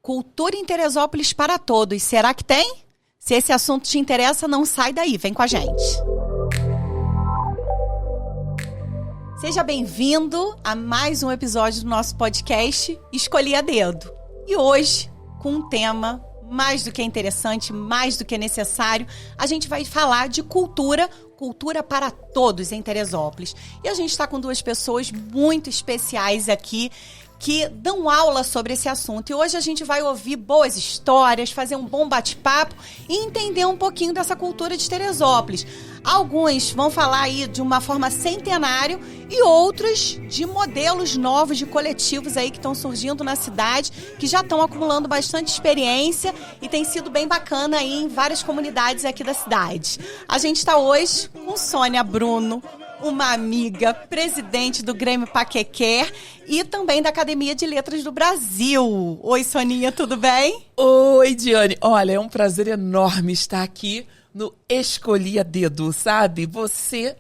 Cultura em Teresópolis para todos. Será que tem? Se esse assunto te interessa, não sai daí. Vem com a gente. Seja bem-vindo a mais um episódio do nosso podcast Escolhi a Dedo. E hoje, com um tema mais do que interessante, mais do que necessário, a gente vai falar de cultura para todos em Teresópolis. E a gente está com duas pessoas muito especiais aqui que dão aula sobre esse assunto. E hoje a gente vai ouvir boas histórias, fazer um bom bate-papo e entender um pouquinho dessa cultura de Teresópolis. Alguns vão falar aí de uma forma centenária e outros de modelos novos de coletivos aí que estão surgindo na cidade, que já estão acumulando bastante experiência e tem sido bem bacana aí em várias comunidades aqui da cidade. A gente está hoje com Sônia Bruno, uma amiga, presidente do Grêmio Paquequer e também da Academia de Letras do Brasil. Oi, Soninha, tudo bem? Oi, Diane. Olha, é um prazer enorme estar aqui no Escolhi a Dedo, sabe? Você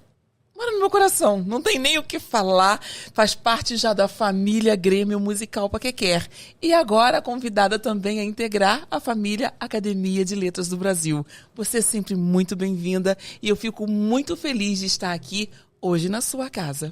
mora no meu coração, não tem nem o que falar, faz parte já da família Grêmio Musical Paquequer. E agora convidada também a integrar a família Academia de Letras do Brasil. Você é sempre muito bem-vinda e eu fico muito feliz de estar aqui hoje na sua casa.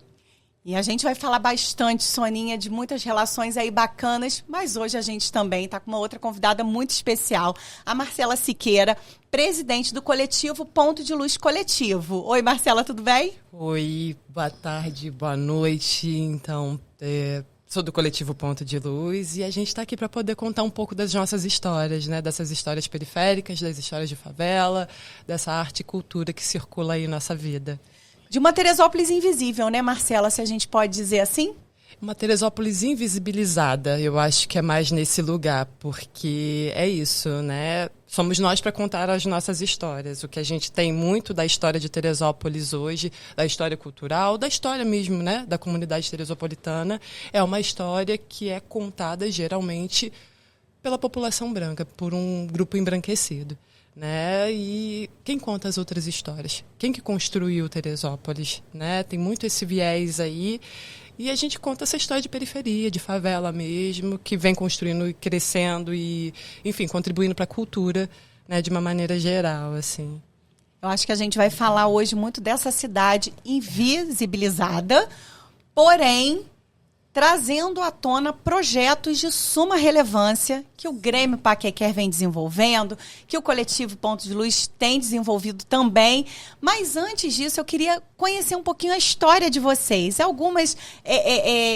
E a gente vai falar bastante, Soninha, de muitas relações aí bacanas, mas hoje a gente também está com uma outra convidada muito especial, a Marcela Siqueira, presidente do coletivo Ponto de Luz Coletivo. Oi, Marcela, tudo bem? Oi, boa tarde, boa noite. Então, sou do coletivo Ponto de Luz e a gente está aqui para poder contar um pouco das nossas histórias, né? Dessas histórias periféricas, das histórias de favela, dessa arte e cultura que circula aí na nossa vida. De uma Teresópolis invisível, né, Marcela, se a gente pode dizer assim? Uma Teresópolis invisibilizada, eu acho que é mais nesse lugar, porque é isso, né? Somos nós para contar as nossas histórias. O que a gente tem muito da história de Teresópolis hoje, da história cultural, da história mesmo, né, da comunidade teresopolitana, é uma história que é contada geralmente pela população branca, por um grupo embranquecido. Né? E quem conta as outras histórias? Quem que construiu Teresópolis? Né? Tem muito esse viés aí. E a gente conta essa história de periferia, de favela mesmo, que vem construindo e crescendo e, enfim, contribuindo para a cultura, né, de uma maneira geral, assim. Eu acho que a gente vai falar hoje muito dessa cidade invisibilizada, porém trazendo à tona projetos de suma relevância que o Grêmio Paquequer vem desenvolvendo, que o coletivo Ponto de Luz tem desenvolvido também. Mas antes disso, eu queria conhecer um pouquinho a história de vocês. Algumas,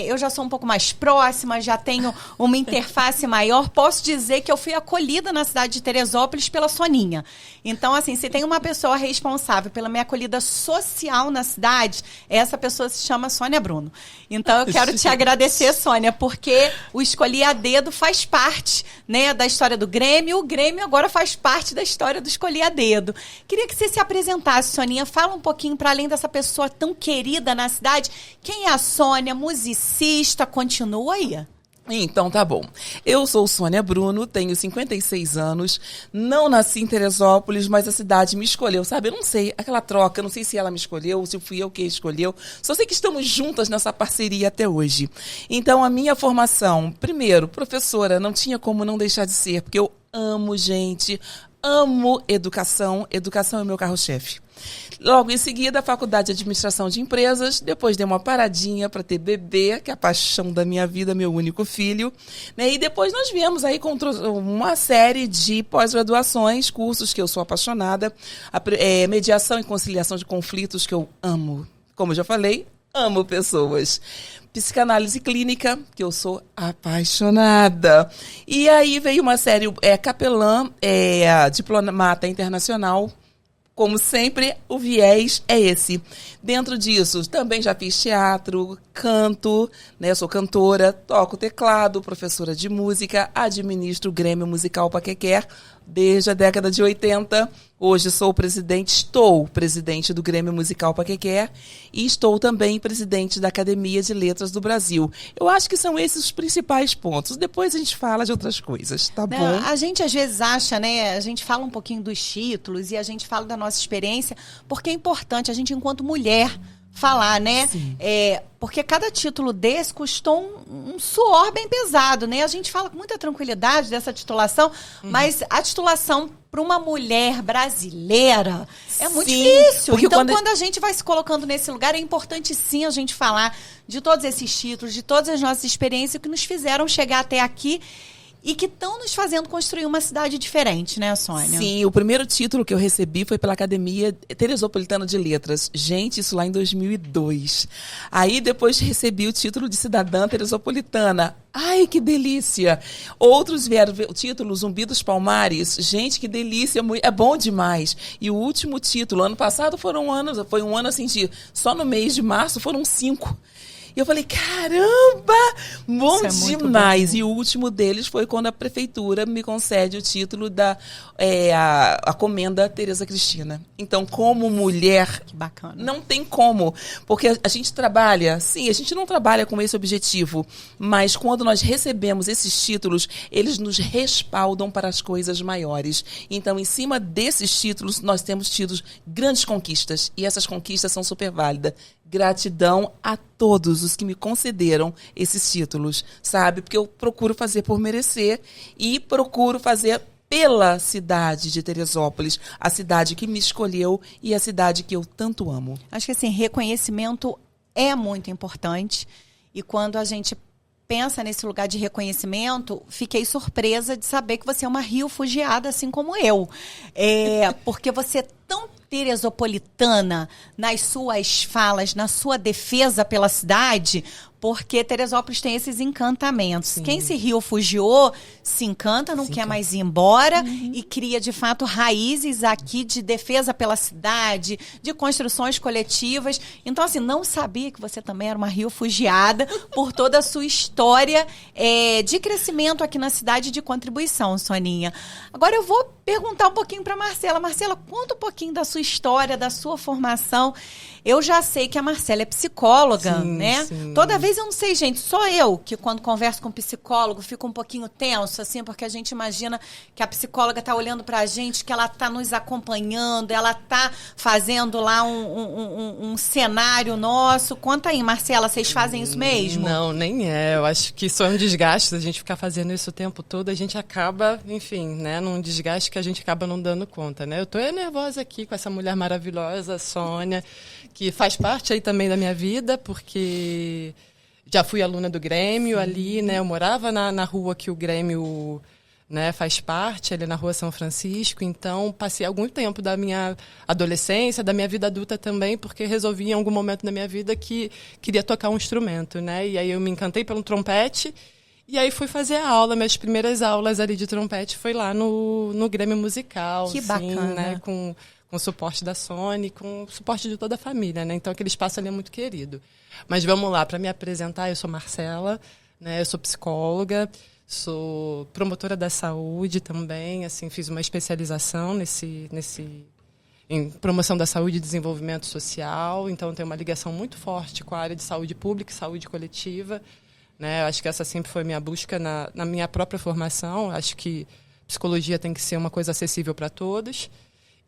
eu já sou um pouco mais próxima, já tenho uma interface maior. Posso dizer que eu fui acolhida na cidade de Teresópolis pela Soninha. Então, assim, se tem uma pessoa responsável pela minha acolhida social na cidade, essa pessoa se chama Sônia Bruno. Então, eu quero te agradecer, Sônia, porque o Escolhi a Dedo faz parte, né, da história do Grêmio. O Grêmio agora faz parte da história do Escolhi a Dedo. Queria que você se apresentasse, Soninha. Fala um pouquinho, para além dessa pessoa tão querida na cidade, quem é a Sônia? Musicista? Continua aí. Então tá bom. Eu sou Sônia Bruno, tenho 56 anos, não nasci em Teresópolis, mas a cidade me escolheu, sabe? Eu não sei, aquela troca, não sei se ela me escolheu, se fui eu que escolheu, só sei que estamos juntas nessa parceria até hoje. Então a minha formação, primeiro, professora, não tinha como não deixar de ser, porque eu amo gente, amo educação, educação é o meu carro-chefe. Logo em seguida, a Faculdade de Administração de Empresas, depois dei uma paradinha para ter bebê, que é a paixão da minha vida, meu único filho, né? E depois nós viemos aí com uma série de pós-graduações, cursos que eu sou apaixonada, mediação e conciliação de conflitos, que eu amo, como eu já falei, amo pessoas. Psicanálise clínica, que eu sou apaixonada. E aí veio uma série, capelã, diplomata internacional. Como sempre, o viés é esse. Dentro disso, também já fiz teatro, canto, né? Sou cantora, toco teclado, professora de música, administro o Grêmio Musical Paquequer desde a década de 80. Hoje estou presidente do Grêmio Musical Paquequer e estou também presidente da Academia de Letras do Brasil. Eu acho que são esses os principais pontos. Depois a gente fala de outras coisas, tá bom? A gente às vezes acha, né? A gente fala um pouquinho dos títulos e a gente fala da nossa experiência, porque é importante a gente, enquanto mulher, falar, né? Porque cada título desse custou um suor bem pesado, né? A gente fala com muita tranquilidade dessa titulação, mas a titulação para uma mulher brasileira é muito difícil. Então, quando a gente vai se colocando nesse lugar, é importante sim a gente falar de todos esses títulos, de todas as nossas experiências que nos fizeram chegar até aqui e que estão nos fazendo construir uma cidade diferente, né, Sônia? Sim, o primeiro título que eu recebi foi pela Academia Teresopolitana de Letras. Gente, isso lá em 2002. Aí depois recebi o título de cidadã teresopolitana. Ai, que delícia! Outros vieram ver o título Zumbi dos Palmares. Gente, que delícia! É bom demais. E o último título, ano passado foi um ano assim, só no mês de março foram 5. E eu falei, caramba, bom demais. Bom. E o último deles foi quando a prefeitura me concede o título da a Comenda Tereza Cristina. Então, como mulher, que bacana. Não tem como. Porque a gente trabalha, sim, a gente não trabalha com esse objetivo, mas quando nós recebemos esses títulos, eles nos respaldam para as coisas maiores. Então, em cima desses títulos, nós temos tido grandes conquistas. E essas conquistas são super válidas. Gratidão a todos os que me concederam esses títulos, sabe? Porque eu procuro fazer por merecer e procuro fazer pela cidade de Teresópolis, a cidade que me escolheu e a cidade que eu tanto amo. Acho que assim, reconhecimento é muito importante e quando a gente pensa nesse lugar de reconhecimento, fiquei surpresa de saber que você é uma rio-fugiada, assim como eu. Porque você é tão teresopolitana nas suas falas, na sua defesa pela cidade, porque Teresópolis tem esses encantamentos. Sim. Quem se rio-fugiou, se encanta, não quer mais ir embora e cria, de fato, raízes aqui de defesa pela cidade, de construções coletivas. Então, assim, não sabia que você também era uma rio-fugiada por toda a sua história de crescimento aqui na cidade, de contribuição, Soninha. Agora eu vou perguntar um pouquinho para Marcela. Marcela, conta um pouquinho da sua história, da sua formação. Eu já sei que a Marcela é psicóloga, né? Sim. Toda vez eu não sei, gente, só eu que quando converso com um psicólogo fico um pouquinho tenso, assim, porque a gente imagina que a psicóloga tá olhando pra gente, que ela tá nos acompanhando, ela tá fazendo lá um cenário nosso. Conta aí, Marcela, vocês fazem isso mesmo? Não, nem é. Eu acho que isso é um desgaste, a gente ficar fazendo isso o tempo todo, a gente acaba, enfim, né, num desgaste que a gente acaba não dando conta, né? Eu tô nervosa aqui com essa mulher maravilhosa, Sônia, que faz parte aí também da minha vida, porque já fui aluna do Grêmio ali, né? Eu morava na rua que o Grêmio, né, faz parte, ali na Rua São Francisco. Então, passei algum tempo da minha adolescência, da minha vida adulta também, porque resolvi em algum momento da minha vida que queria tocar um instrumento, né? E aí eu me encantei pelo trompete. E aí fui fazer a aula, minhas primeiras aulas ali de trompete foi lá no Grêmio Musical. Que bacana. Né? Com o suporte da Sony, com o suporte de toda a família, né? Então aquele espaço ali é muito querido. Mas vamos lá, para me apresentar, eu sou Marcela, né? Eu sou psicóloga, sou promotora da saúde também, assim, fiz uma especialização em promoção da saúde e desenvolvimento social, então tenho uma ligação muito forte com a área de saúde pública e saúde coletiva. Né? Eu acho que essa sempre foi minha busca na minha própria formação. Acho que psicologia tem que ser uma coisa acessível para todos.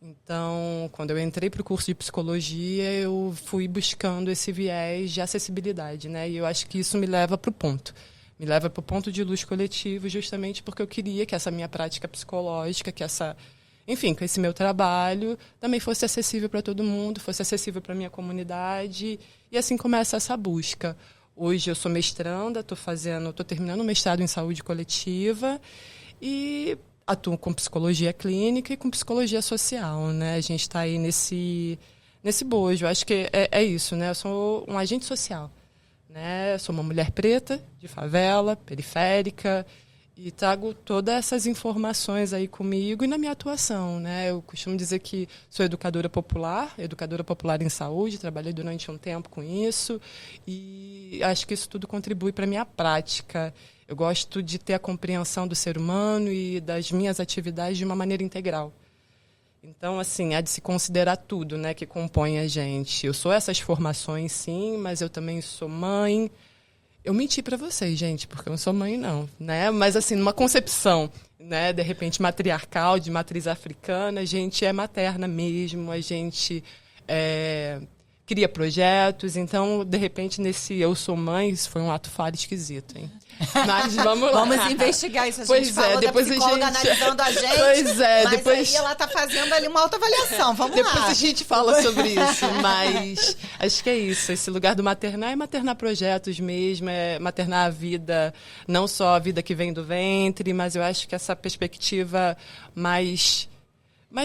Então, quando eu entrei para o curso de psicologia, eu fui buscando esse viés de acessibilidade. Né? E eu acho que isso me leva para o ponto. Me leva para o ponto de luz coletivo, justamente porque eu queria que essa minha prática psicológica, que esse meu trabalho também fosse acessível para todo mundo, fosse acessível para a minha comunidade. E assim começa essa busca. Hoje eu sou mestranda, estou terminando o mestrado em saúde coletiva e atuo com psicologia clínica e com psicologia social, né? A gente está aí nesse bojo. Acho que é isso, né? Eu sou um agente social, né? Eu sou uma mulher preta, de favela, periférica, e trago todas essas informações aí comigo e na minha atuação, né? Eu costumo dizer que sou educadora popular em saúde, trabalhei durante um tempo com isso e acho que isso tudo contribui para a minha prática. Eu gosto de ter a compreensão do ser humano e das minhas atividades de uma maneira integral. Então, assim, há de se considerar tudo, né, que compõe a gente. Eu sou essas formações, sim, mas eu também sou mãe. Eu menti para vocês, gente, porque eu não sou mãe, não, né? Mas, assim, numa concepção, né, de repente, matriarcal, de matriz africana, a gente é materna mesmo, a gente cria projetos. Então, de repente, nesse Eu Sou Mãe, isso foi um ato falho esquisito, hein? Mas vamos lá. Vamos investigar isso. A gente Pois falou depois da psicóloga a gente... analisando a gente. Pois é, mas depois... aí ela tá fazendo ali uma autoavaliação. Vamos depois lá. a gente fala sobre isso. Mas acho que é isso. Esse lugar do maternar é maternar projetos mesmo, é maternar a vida, não só a vida que vem do ventre, mas eu acho que essa perspectiva mais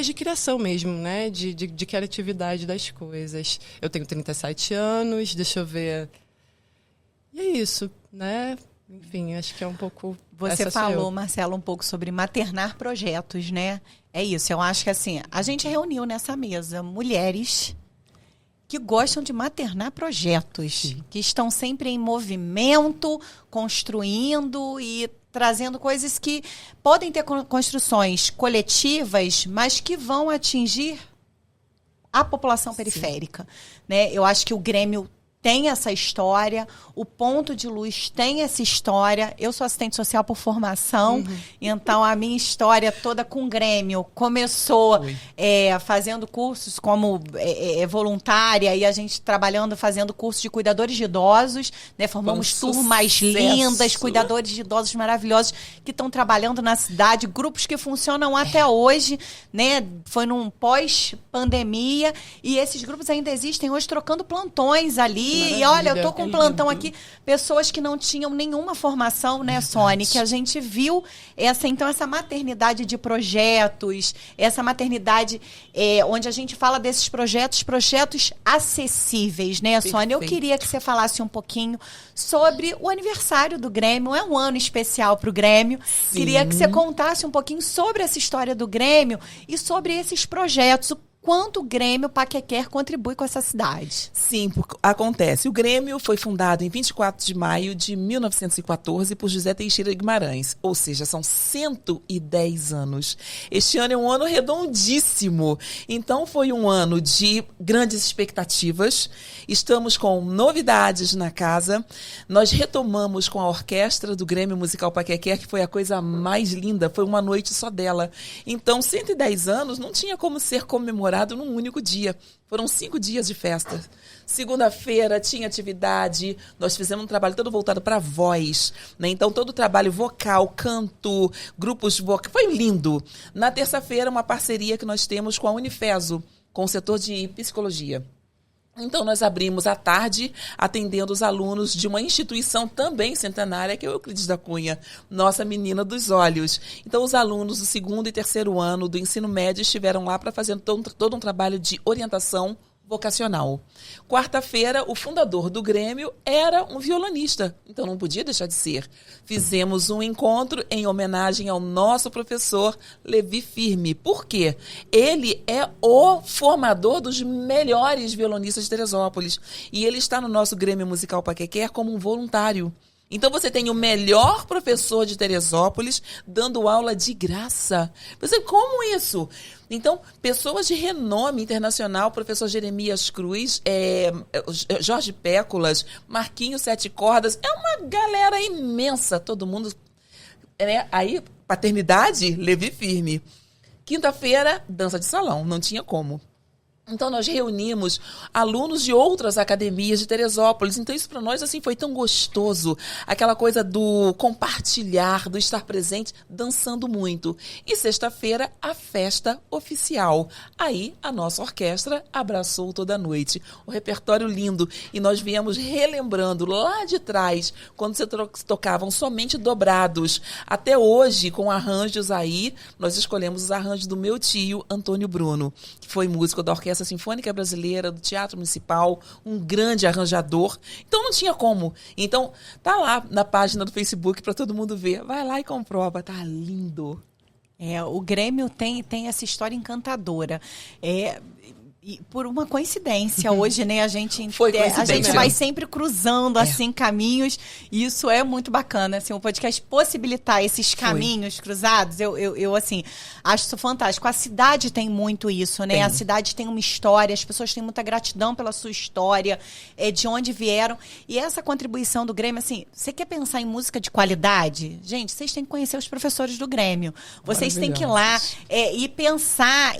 de criação mesmo, né? De criatividade das coisas. Eu tenho 37 anos, deixa eu ver. E é isso, né? Enfim, acho que é um pouco... Você falou, Marcelo, um pouco sobre maternar projetos, né? É isso, eu acho que assim, a gente reuniu nessa mesa mulheres que gostam de maternar projetos, que estão sempre em movimento, construindo e trazendo coisas que podem ter construções coletivas, mas que vão atingir a população periférica, né? Eu acho que o Grêmio tem essa história, o Ponto de Luz tem essa história. Eu sou assistente social por formação, então a minha história toda com o Grêmio começou fazendo cursos como voluntária e a gente trabalhando, fazendo cursos de cuidadores de idosos, né? Formamos turmas lindas, cuidadores de idosos maravilhosos que estão trabalhando na cidade, grupos que funcionam até hoje, né? Foi num pós-pandemia e esses grupos ainda existem hoje trocando plantões ali. Maravilha, e olha, eu tô com um plantão aqui, pessoas que não tinham nenhuma formação, né, Sônia? Que a gente viu essa maternidade de projetos, essa maternidade onde a gente fala desses projetos acessíveis, né, Sônia? Eu queria que você falasse um pouquinho sobre o aniversário do Grêmio. É um ano especial para o Grêmio. Sim. Queria que você contasse um pouquinho sobre essa história do Grêmio e sobre esses projetos. Quanto o Grêmio Paquequer contribui com essa cidade? Sim, acontece. O Grêmio foi fundado em 24 de maio de 1914 por José Teixeira Guimarães, ou seja, são 110 anos. Este ano é um ano redondíssimo, então foi um ano de grandes expectativas. Estamos com novidades na casa. Nós retomamos com a orquestra do Grêmio Musical Paquequer, que foi a coisa mais linda, foi uma noite só dela. Então, 110 anos não tinha como ser comemorado num único dia. Foram 5 dias de festa. Segunda-feira tinha atividade, nós fizemos um trabalho todo voltado para a voz, né? Então, todo o trabalho vocal, canto, grupos vocais, foi lindo. Na terça-feira, uma parceria que nós temos com a Unifeso, com o setor de psicologia. Então, nós abrimos à tarde, atendendo os alunos de uma instituição também centenária, que é o Euclides da Cunha, nossa menina dos olhos. Então, os alunos do 2º e 3º ano do ensino médio estiveram lá para fazer todo um trabalho de orientação vocacional. Quarta-feira, o fundador do Grêmio era um violonista, então não podia deixar de ser. Fizemos um encontro em homenagem ao nosso professor Levi Firme. Por quê? Ele é o formador dos melhores violonistas de Teresópolis e ele está no nosso Grêmio Musical Paquequer como um voluntário. Então, você tem o melhor professor de Teresópolis dando aula de graça. Você, como isso? Então, pessoas de renome internacional, professor Jeremias Cruz, Jorge Péculas, Marquinhos Sete Cordas, é uma galera imensa, todo mundo, né? Aí, paternidade, Levi Firme. Quinta-feira, dança de salão, não tinha como. Então, nós reunimos alunos de outras academias de Teresópolis. Então, isso para nós assim foi tão gostoso. Aquela coisa do compartilhar, do estar presente, dançando muito. E sexta-feira, a festa oficial. Aí, a nossa orquestra abraçou toda a noite. O repertório lindo. E nós viemos relembrando lá de trás, quando se tocavam somente dobrados. Até hoje, com arranjos aí, nós escolhemos os arranjos do meu tio, Antônio Bruno, que foi músico da Orquestra Sinfônica Brasileira, do Teatro Municipal, um grande arranjador. Então não tinha como. Então tá lá na página do Facebook para todo mundo ver. Vai lá e comprova, tá lindo. O Grêmio tem essa história encantadora. E por uma coincidência, hoje, né, a gente vai sempre cruzando, assim, caminhos, e isso é muito bacana, assim, o podcast possibilitar esses caminhos cruzados, eu assim, acho isso fantástico. A cidade tem muito isso, né, a cidade tem uma história, as pessoas têm muita gratidão pela sua história, de onde vieram, e essa contribuição do Grêmio, assim, você quer pensar em música de qualidade? Gente, vocês têm que conhecer os professores do Grêmio, vocês têm que ir lá e pensar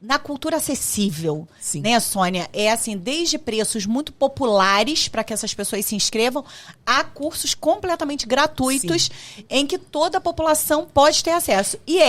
na cultura acessível, acessível, Sim. né, Sônia? É assim, desde preços muito populares para que essas pessoas se inscrevam, a cursos completamente gratuitos em que toda a população pode ter acesso. E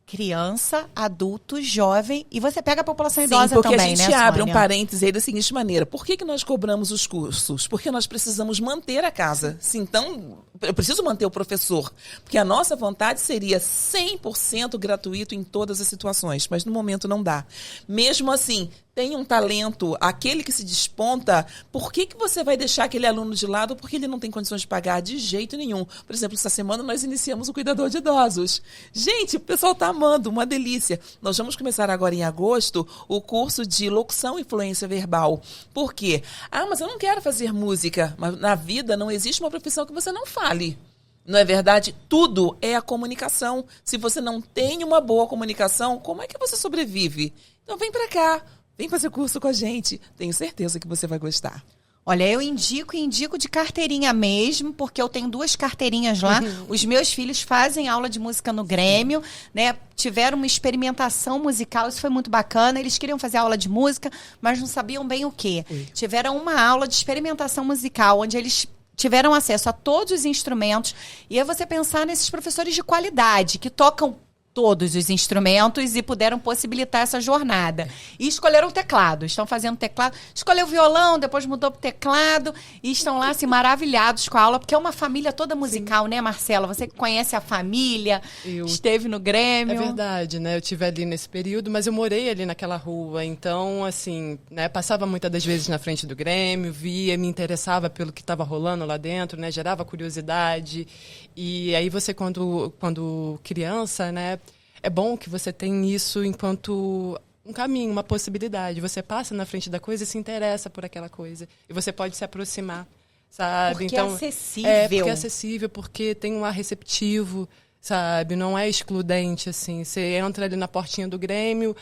criança, adulto, jovem, e você pega a população idosa porque também, a gente né, abre Sônia? um parêntese aí da seguinte maneira. Por que nós cobramos os cursos? Porque nós precisamos manter a casa. Se então, eu preciso manter o professor. Porque a nossa vontade seria 100% gratuito em todas as situações, mas no momento não dá. Mesmo assim, tem um talento, aquele que se desponta, por que você vai deixar aquele aluno de lado porque ele não tem condições de pagar de jeito nenhum? Por exemplo, essa semana nós iniciamos o cuidador de idosos. Gente, o pessoal está amando, uma delícia. Nós vamos começar agora em agosto o curso de locução e fluência verbal. Por quê? Mas eu não quero fazer música. Mas na vida não existe uma profissão que você não fale. Não é verdade? Tudo é a comunicação. Se você não tem uma boa comunicação, como é que você sobrevive? Então vem para cá. Vem fazer curso com a gente. Tenho certeza que você vai gostar. Olha, eu indico de carteirinha mesmo, porque eu tenho 2 carteirinhas lá. Os meus filhos fazem aula de música no Grêmio, né? Tiveram uma experimentação musical, isso foi muito bacana. Eles queriam fazer aula de música, mas não sabiam bem o quê. Tiveram uma aula de experimentação musical, onde eles tiveram acesso a todos os instrumentos. E é você pensar nesses professores de qualidade, que tocam todos os instrumentos e puderam possibilitar essa jornada. E escolheram o teclado. Estão fazendo teclado. Escolheu o violão, depois mudou para o teclado e estão lá assim, maravilhados com a aula, porque é uma família toda musical, né, Marcela? Você que conhece a família, esteve no Grêmio. É verdade, né? Eu estive ali nesse período, mas eu morei ali naquela rua. Então, assim, né, passava muitas das vezes na frente do Grêmio, via, me interessava pelo que estava rolando lá dentro, né? Gerava curiosidade. E aí você, quando criança, né? É bom que você tem isso enquanto um caminho, uma possibilidade. Você passa na frente da coisa e se interessa por aquela coisa. E você pode se aproximar, sabe? Porque então, é acessível. Porque é acessível, porque tem um ar receptivo, sabe? Não é excludente, assim. Você entra ali na portinha do Grêmio,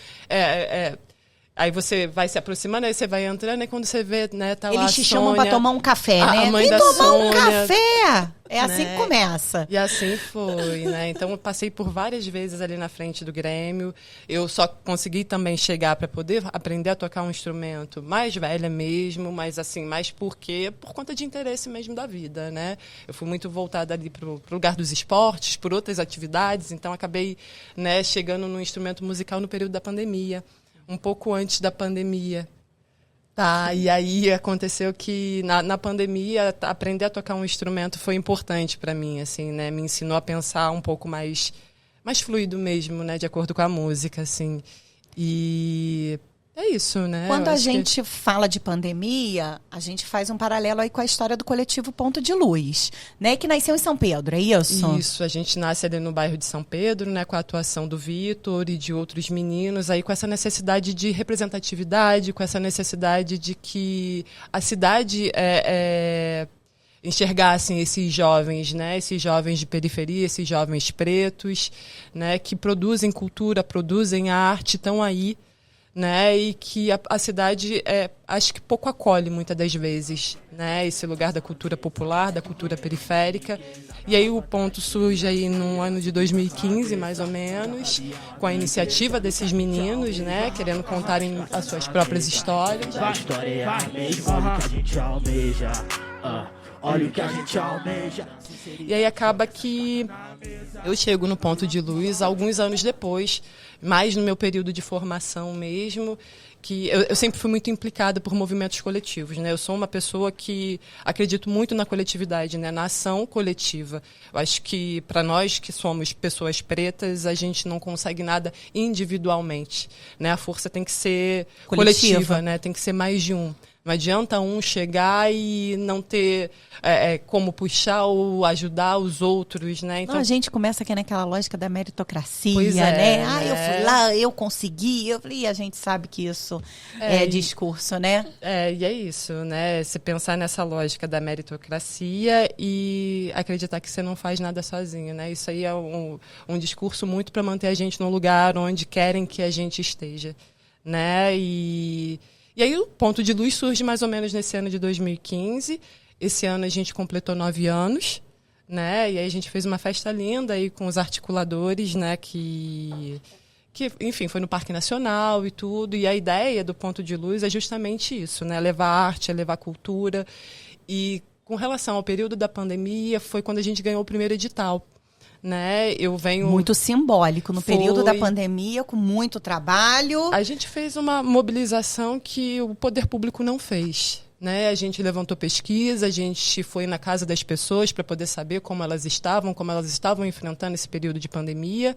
aí você vai se aproximando, aí você vai entrando, e quando você vê, né, tá lá Eles te chamam para tomar um café, né? A mãe Vem da tomar um Sônia, café! É assim né? que começa. E assim foi, né? Então eu passei por várias vezes ali na frente do Grêmio. Eu só consegui também chegar para poder aprender a tocar um instrumento mais velha mesmo, mas assim, mais por conta de interesse mesmo da vida, né? Eu fui muito voltada ali pro lugar dos esportes, por outras atividades, então acabei, né, chegando no instrumento musical no período da pandemia, um pouco antes da pandemia. Tá, e aí aconteceu que na pandemia aprender a tocar um instrumento foi importante para mim, assim, né? Me ensinou a pensar um pouco mais fluido mesmo, né? De acordo com a música, assim. E é isso, né? Quando a gente fala de pandemia, a gente faz um paralelo aí com a história do coletivo Ponto de Luz, né? Que nasceu em São Pedro, é isso? Isso, a gente nasce ali no bairro de São Pedro, né? Com a atuação do Vitor e de outros meninos, aí com essa necessidade de representatividade, com essa necessidade de que a cidade enxergassem esses jovens, né? Esses jovens de periferia, esses jovens pretos, né? Que produzem cultura, produzem arte, estão aí, né? E que a cidade acho que pouco acolhe muitas das vezes, né? Esse lugar da cultura popular, da cultura periférica. E aí o ponto surge aí no ano de 2015, mais ou menos, com a iniciativa desses meninos, né? Querendo contarem as suas próprias histórias. A história é a mesma, que a gente almeja. Olha o que a gente almeja. E aí acaba que eu chego no Ponto de Luz alguns anos depois, mais no meu período de formação mesmo, que eu sempre fui muito implicada por movimentos coletivos, né? Eu sou uma pessoa que acredito muito na coletividade, né? Na ação coletiva. Eu acho que para nós que somos pessoas pretas, a gente não consegue nada individualmente, né? A força tem que ser coletiva, né? Tem que ser mais de um. Não adianta um chegar e não ter como puxar ou ajudar os outros, né? Então, a gente começa aqui naquela lógica da meritocracia, pois né? né? Eu fui lá, eu consegui. E a gente sabe que isso é discurso, né? E é isso, né? Se pensar nessa lógica da meritocracia e acreditar que você não faz nada sozinho, né? Isso aí é um discurso muito para manter a gente no lugar onde querem que a gente esteja, né? E aí o Ponto de Luz surge mais ou menos nesse ano de 2015. Esse ano a gente completou 9 anos, né? E aí a gente fez uma festa linda aí com os articuladores, né? Que que, enfim, foi no Parque Nacional e tudo. E a ideia do Ponto de Luz é justamente isso, né? Levar arte, levar cultura. E com relação ao período da pandemia, foi quando a gente ganhou o primeiro edital. Né? Eu venho... Muito simbólico, no período da pandemia, com muito trabalho. A gente fez uma mobilização que o poder público não fez. Né? A gente levantou pesquisa, a gente foi na casa das pessoas para poder saber como elas estavam enfrentando esse período de pandemia.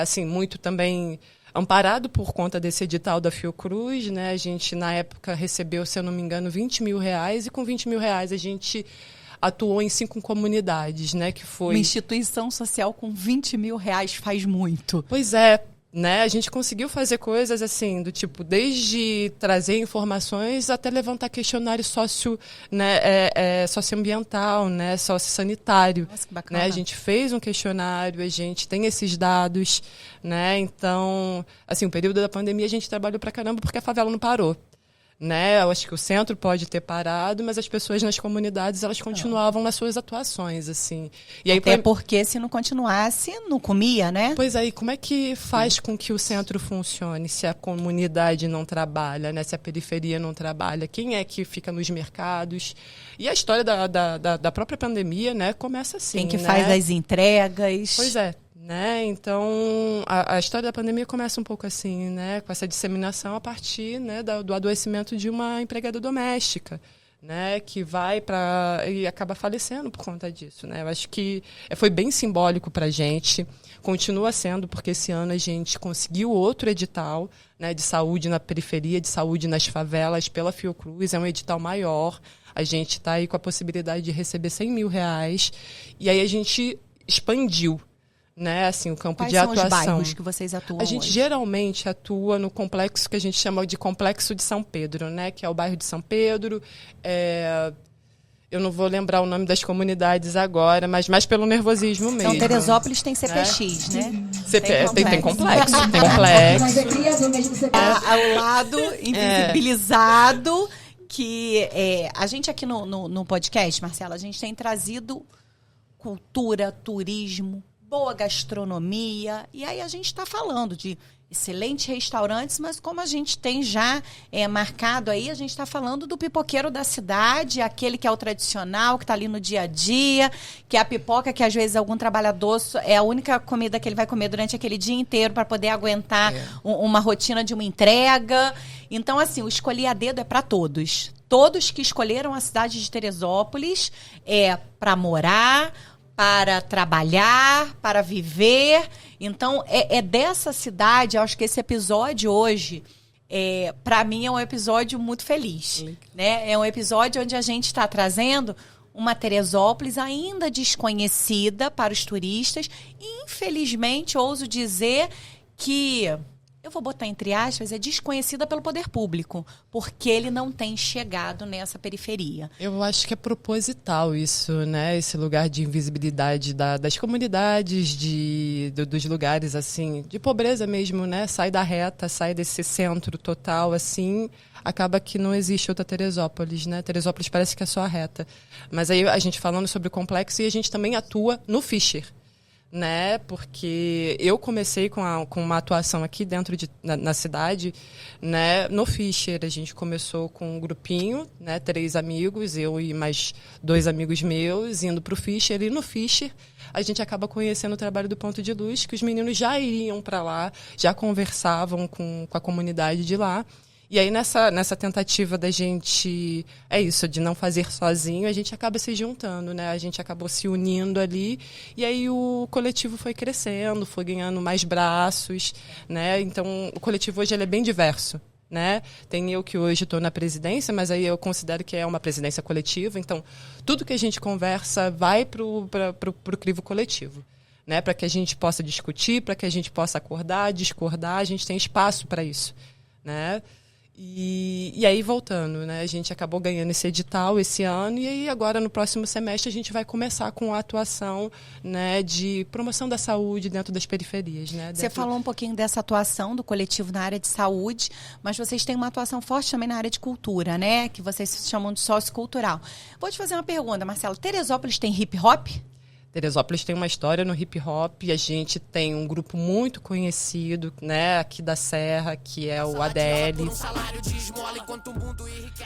Assim, muito também amparado por conta desse edital da Fiocruz. Né? A gente, na época, recebeu, se eu não me engano, R$20 mil, e com R$20 mil a gente atuou em 5 comunidades, né? Que foi... Uma instituição social com R$20 mil faz muito. Pois é, né? A gente conseguiu fazer coisas assim, do tipo, desde trazer informações até levantar questionário socioambiental, né? Sociosanitário. Nossa, que bacana. Né? A gente fez um questionário, a gente tem esses dados, né? Então, assim, o período da pandemia a gente trabalhou pra caramba porque a favela não parou. Né? Eu acho que o centro pode ter parado, mas as pessoas nas comunidades elas continuavam nas suas atuações, assim. E aí, até porque se não continuasse, não comia, né? Pois aí, como é que faz com que o centro funcione se a comunidade não trabalha, né? Se a periferia não trabalha? Quem é que fica nos mercados? E a história da própria pandemia, né, começa assim. Quem que né? faz as entregas? Pois é. Né? Então, a história da pandemia começa um pouco assim, né? Com essa disseminação a partir, né, do adoecimento de uma empregada doméstica, né? Que vai e acaba falecendo por conta disso. Né? Eu acho que foi bem simbólico para a gente, continua sendo, porque esse ano a gente conseguiu outro edital, né, de saúde na periferia, de saúde nas favelas, pela Fiocruz, é um edital maior, a gente está aí com a possibilidade de receber R$100 mil, e aí a gente expandiu, né, assim, o campo Quais de atuação. Quais são os bairros que vocês atuam A gente hoje? geralmente atua no complexo que a gente chama de Complexo de São Pedro, né, que é o bairro de São Pedro. Eu não vou lembrar o nome das comunidades agora, mas mais pelo nervosismo mesmo. Então, Teresópolis tem CPX, né? Tem complexo. Tem complexo. Ao lado invisibilizado, que a gente aqui no podcast, Marcela, a gente tem trazido cultura, turismo, boa gastronomia, e aí a gente está falando de excelentes restaurantes, mas como a gente tem já marcado aí, a gente está falando do pipoqueiro da cidade, aquele que é o tradicional, que está ali no dia a dia, que é a pipoca que às vezes algum trabalhador é a única comida que ele vai comer durante aquele dia inteiro para poder aguentar uma rotina de uma entrega. Então, assim, o Escolhi a Dedo é para todos. Todos que escolheram a cidade de Teresópolis para morar, para trabalhar, para viver. Então, é dessa cidade, eu acho que esse episódio hoje, para mim, é um episódio muito feliz. Né? É um episódio onde a gente está trazendo uma Teresópolis ainda desconhecida para os turistas. E, infelizmente, ouso dizer que... eu vou botar entre aspas, é desconhecida pelo poder público, porque ele não tem chegado nessa periferia. Eu acho que é proposital isso, né? Esse lugar de invisibilidade das comunidades, dos lugares, assim, de pobreza mesmo, né? Sai da reta, sai desse centro total, assim, acaba que não existe outra Teresópolis, né? Teresópolis parece que é só a reta. Mas aí a gente falando sobre o complexo, e a gente também atua no Fischer. Né? Porque eu comecei com uma atuação aqui dentro na cidade, né? No Fischer. A gente começou com um grupinho, né? 3 amigos, eu e mais 2 amigos meus, indo para o Fischer. E no Fischer a gente acaba conhecendo o trabalho do Ponto de Luz, que os meninos já iriam para lá, já conversavam com a comunidade de lá. E aí, nessa tentativa da gente, de não fazer sozinho, a gente acaba se juntando, né? A gente acabou se unindo ali, e aí o coletivo foi crescendo, foi ganhando mais braços, né? Então, o coletivo hoje ele é bem diverso, né? Tem eu que hoje estou na presidência, mas aí eu considero que é uma presidência coletiva, então tudo que a gente conversa vai para o crivo coletivo. Né? Para que a gente possa discutir, para que a gente possa acordar, discordar, a gente tem espaço para isso, né? E aí, voltando, né? A gente acabou ganhando esse edital esse ano, e aí agora, no próximo semestre, a gente vai começar com a atuação, né, de promoção da saúde dentro das periferias. Né? Você falou um pouquinho dessa atuação do coletivo na área de saúde, mas vocês têm uma atuação forte também na área de cultura, né? Que vocês chamam de sociocultural. Vou te fazer uma pergunta, Marcelo. Teresópolis tem hip hop? Teresópolis tem uma história no hip hop, a gente tem um grupo muito conhecido, né, aqui da Serra, que é o ADL,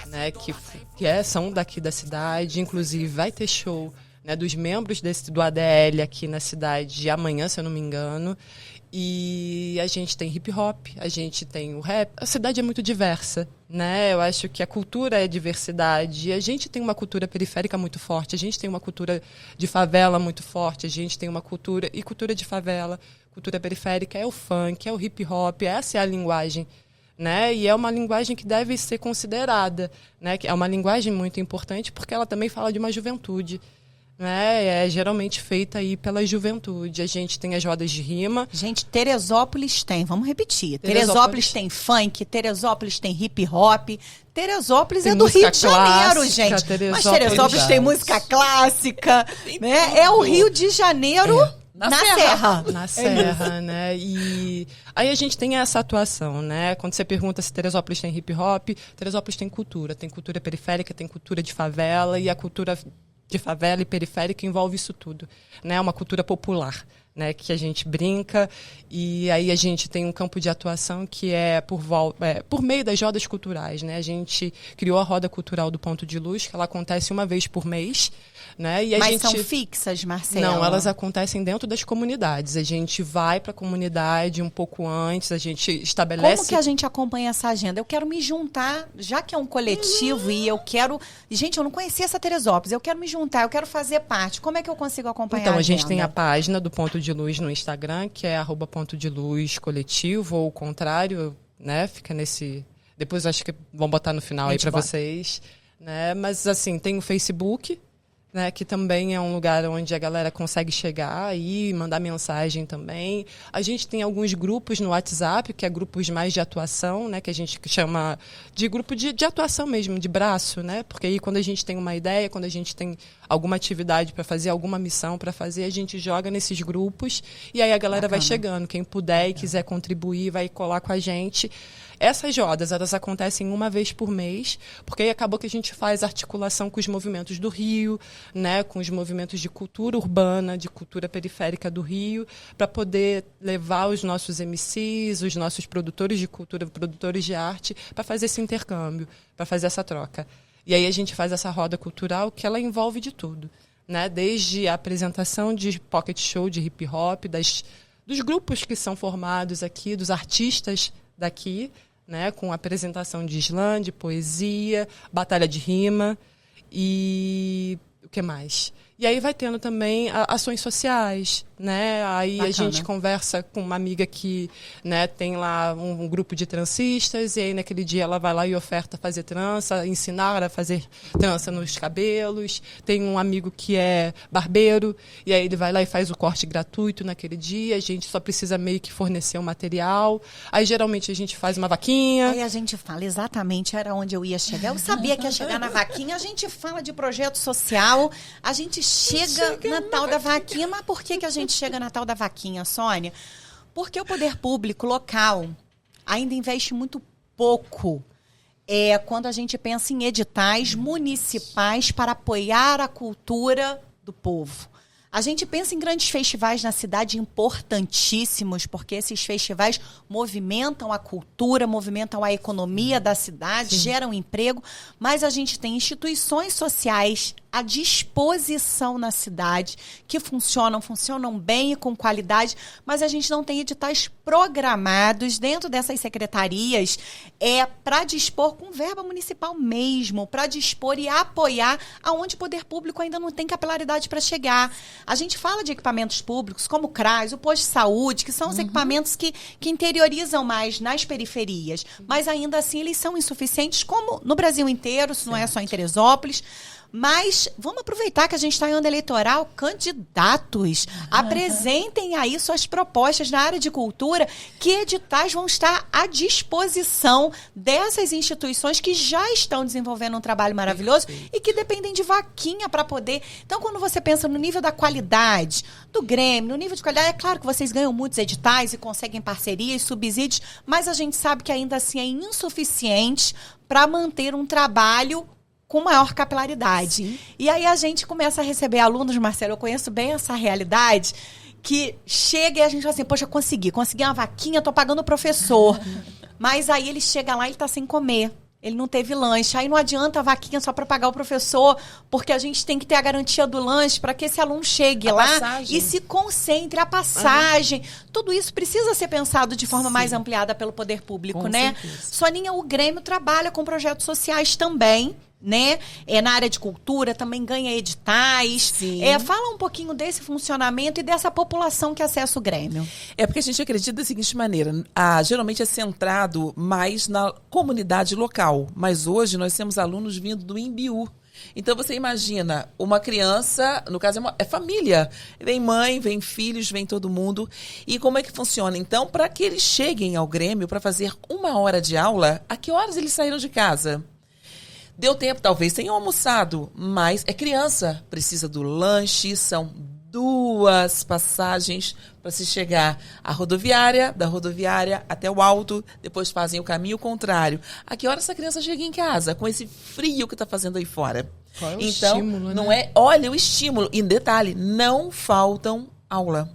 né, que são daqui da cidade, inclusive vai ter show, né, dos membros do ADL aqui na cidade amanhã, se eu não me engano. E a gente tem hip hop, a gente tem o rap. A cidade é muito diversa, né? Eu acho que a cultura é diversidade. A gente tem uma cultura periférica muito forte, a gente tem uma cultura de favela muito forte, a gente tem uma cultura de favela, cultura periférica é o funk, é o hip hop, essa é a linguagem, né? E é uma linguagem que deve ser considerada, né? É uma linguagem muito importante porque ela também fala de uma juventude. É geralmente feita aí pela juventude. A gente tem as rodas de rima. Gente, Teresópolis tem, vamos repetir. Teresópolis tem funk, Teresópolis tem hip hop. Teresópolis é do Rio de Janeiro, gente. Mas Teresópolis tem música clássica, né? É o Rio de Janeiro na Serra. Na Serra, né? E aí a gente tem essa atuação, né? Quando você pergunta se Teresópolis tem hip hop, Teresópolis tem cultura periférica, tem cultura de favela, e a cultura de favela e periférica envolve isso tudo, né? Uma cultura popular, né? Que a gente brinca, e aí a gente tem um campo de atuação que é por meio das rodas culturais, né? A gente criou a Roda Cultural do Ponto de Luz, que ela acontece uma vez por mês, né? E Mas são fixas, Marcela? Não, elas acontecem dentro das comunidades. A gente vai para a comunidade um pouco antes, a gente estabelece... Como que a gente acompanha essa agenda? Eu quero me juntar, já que é um coletivo, e eu quero... Gente, eu não conhecia essa Teresópolis, eu quero me juntar, eu quero fazer parte. Como é que eu consigo acompanhar Então, a gente tem a página do Ponto de Luz no Instagram, que é @Ponto de Luz Coletivo, ou o contrário, né? Fica nesse... Depois acho que vão botar no final aí para vocês, né? Mas, assim, tem o Facebook, né, que também é um lugar onde a galera consegue chegar e mandar mensagem também. A gente tem alguns grupos no WhatsApp, que é grupos mais de atuação, né, que a gente chama de grupo de atuação mesmo, de braço, né? Porque aí quando a gente tem uma ideia, quando a gente tem alguma atividade para fazer, alguma missão para fazer, a gente joga nesses grupos e aí a galera vai chegando. Quem puder e quiser contribuir, vai colar com a gente. Essas rodas, elas acontecem uma vez por mês, porque aí acabou que a gente faz articulação com os movimentos do Rio, né, com os movimentos de cultura urbana, de cultura periférica do Rio, para poder levar os nossos MCs, os nossos produtores de cultura, produtores de arte, para fazer esse intercâmbio, para fazer essa troca. E aí a gente faz essa roda cultural que ela envolve de tudo, né, desde a apresentação de pocket show, de hip hop, dos grupos que são formados aqui, dos artistas daqui, né, com apresentação de slam, de poesia, batalha de rima e o que mais? E aí vai tendo também ações sociais, né? Aí a gente conversa com uma amiga que, né, tem lá um grupo de trancistas, e aí naquele dia ela vai lá e oferta fazer trança, ensinar a fazer trança nos cabelos. Tem um amigo que é barbeiro, e aí ele vai lá e faz o corte gratuito naquele dia. A gente só precisa meio que fornecer o material. Aí geralmente a gente faz uma vaquinha. Aí a gente fala, exatamente, era onde eu ia chegar. Eu sabia que ia chegar na vaquinha. A gente fala de projeto social, a gente chega na tal da vaquinha. Mas por que a gente chega na tal da vaquinha, Sônia? Porque o poder público local ainda investe muito pouco quando a gente pensa em editais municipais para apoiar a cultura do povo. A gente pensa em grandes festivais na cidade importantíssimos, porque esses festivais movimentam a cultura, movimentam a economia da cidade, geram emprego, mas a gente tem instituições sociais à disposição na cidade, que funcionam bem e com qualidade, mas a gente não tem editais programados dentro dessas secretarias para dispor com verba municipal mesmo, para dispor e apoiar aonde o poder público ainda não tem capilaridade para chegar. A gente fala de equipamentos públicos, como o CRAS, o posto de saúde, que são os equipamentos que interiorizam mais nas periferias, mas ainda assim eles são insuficientes, como no Brasil inteiro, isso não é só em Teresópolis. Mas vamos aproveitar que a gente está em ano eleitoral, candidatos, apresentem aí suas propostas na área de cultura, que editais vão estar à disposição dessas instituições que já estão desenvolvendo um trabalho maravilhoso e que dependem de vaquinha para poder... Então, quando você pensa no nível da qualidade do Grêmio, no nível de qualidade, é claro que vocês ganham muitos editais e conseguem parcerias, subsídios, mas a gente sabe que ainda assim é insuficiente para manter um trabalho com maior capilaridade. Sim. E aí a gente começa a receber alunos, Marcelo, eu conheço bem essa realidade, que chega e a gente fala assim, poxa, consegui uma vaquinha, tô pagando o professor. Mas aí ele chega lá e ele tá sem comer. Ele não teve lanche. Aí não adianta a vaquinha só para pagar o professor, porque a gente tem que ter a garantia do lanche para que esse aluno chegue lá passagem. E se concentre. A passagem. Tudo isso precisa ser pensado de forma mais ampliada pelo poder público, Com né? certeza. Soninha, o Grêmio trabalha com projetos sociais também, né? Na área de cultura, também ganha editais. Sim. Fala um pouquinho desse funcionamento e dessa população que acessa o Grêmio. É porque a gente acredita da seguinte maneira, geralmente é centrado mais na comunidade local, mas hoje nós temos alunos vindo do Imbiú. Então você imagina, uma criança, no caso é família, vem mãe, vem filhos, vem todo mundo. E como é que funciona? Então, para que eles cheguem ao Grêmio para fazer 1 hora de aula, a que horas eles saíram de casa? Deu tempo, talvez tenham almoçado, mas é criança, precisa do lanche, são 2 passagens para se chegar à rodoviária, da rodoviária até o alto, depois fazem o caminho contrário. A que hora essa criança chega em casa, com esse frio que está fazendo aí fora? Qual é o Então, estímulo, não né? olha o estímulo. E detalhe, não faltam aula.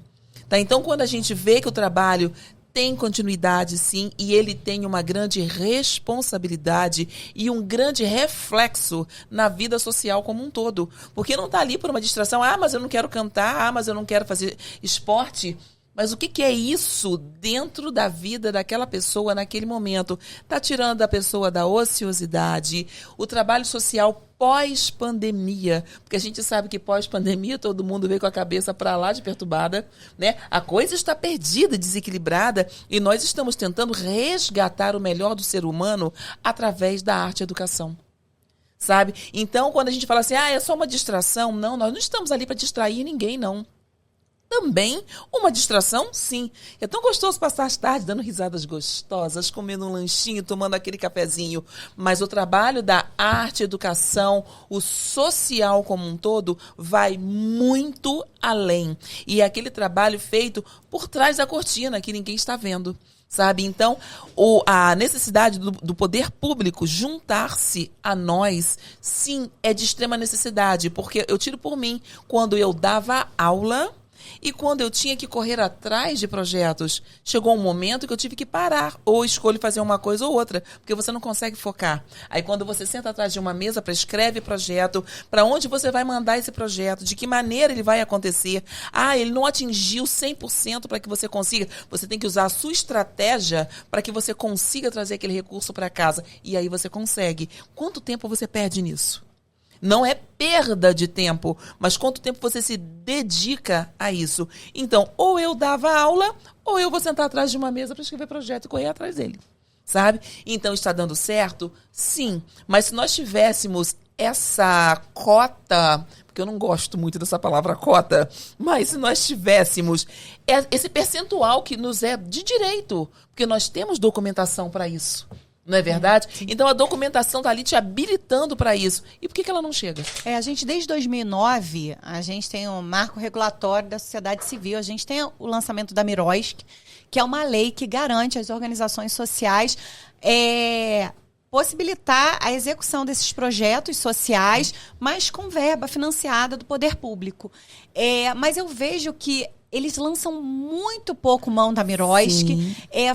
Tá? Então, quando a gente vê que o trabalho tem continuidade, sim, e ele tem uma grande responsabilidade e um grande reflexo na vida social como um todo. Porque não está ali por uma distração, mas eu não quero cantar, mas eu não quero fazer esporte. Mas o que é isso dentro da vida daquela pessoa naquele momento? Está tirando a pessoa da ociosidade, o trabalho social pós-pandemia, porque a gente sabe que pós-pandemia todo mundo veio com a cabeça para lá de perturbada, né? A coisa está perdida, desequilibrada, e nós estamos tentando resgatar o melhor do ser humano através da arte e educação. Sabe? Então, quando a gente fala assim, é só uma distração, não, nós não estamos ali para distrair ninguém, não. Também uma distração, sim. É tão gostoso passar as tardes dando risadas gostosas, comendo um lanchinho, tomando aquele cafezinho. Mas o trabalho da arte, educação, o social como um todo, vai muito além. E é aquele trabalho feito por trás da cortina, que ninguém está vendo. Sabe? Então, a necessidade do poder público juntar-se a nós, sim, é de extrema necessidade. Porque eu tiro por mim, quando eu dava aula e quando eu tinha que correr atrás de projetos, chegou um momento que eu tive que parar, ou escolho fazer uma coisa ou outra, porque você não consegue focar. Aí quando você senta atrás de uma mesa para escrever projeto, para onde você vai mandar esse projeto, de que maneira ele vai acontecer, ele não atingiu 100% para que você consiga, você tem que usar a sua estratégia para que você consiga trazer aquele recurso para casa, e aí você consegue. Quanto tempo você perde nisso? Não é perda de tempo, mas quanto tempo você se dedica a isso. Então, ou eu dava aula, ou eu vou sentar atrás de uma mesa para escrever projeto e correr atrás dele. Sabe? Então, está dando certo? Sim. Mas se nós tivéssemos essa cota, porque eu não gosto muito dessa palavra cota, mas se nós tivéssemos esse percentual que nos é de direito, porque nós temos documentação para isso. Não é verdade? Então a documentação está ali te habilitando para isso. E por que ela não chega? A gente, desde 2009, a gente tem um marco regulatório da sociedade civil. A gente tem o lançamento da Mirosk, que é uma lei que garante às organizações sociais possibilitar a execução desses projetos sociais, mas com verba financiada do poder público. Mas eu vejo que eles lançam muito pouco mão da Mirosk,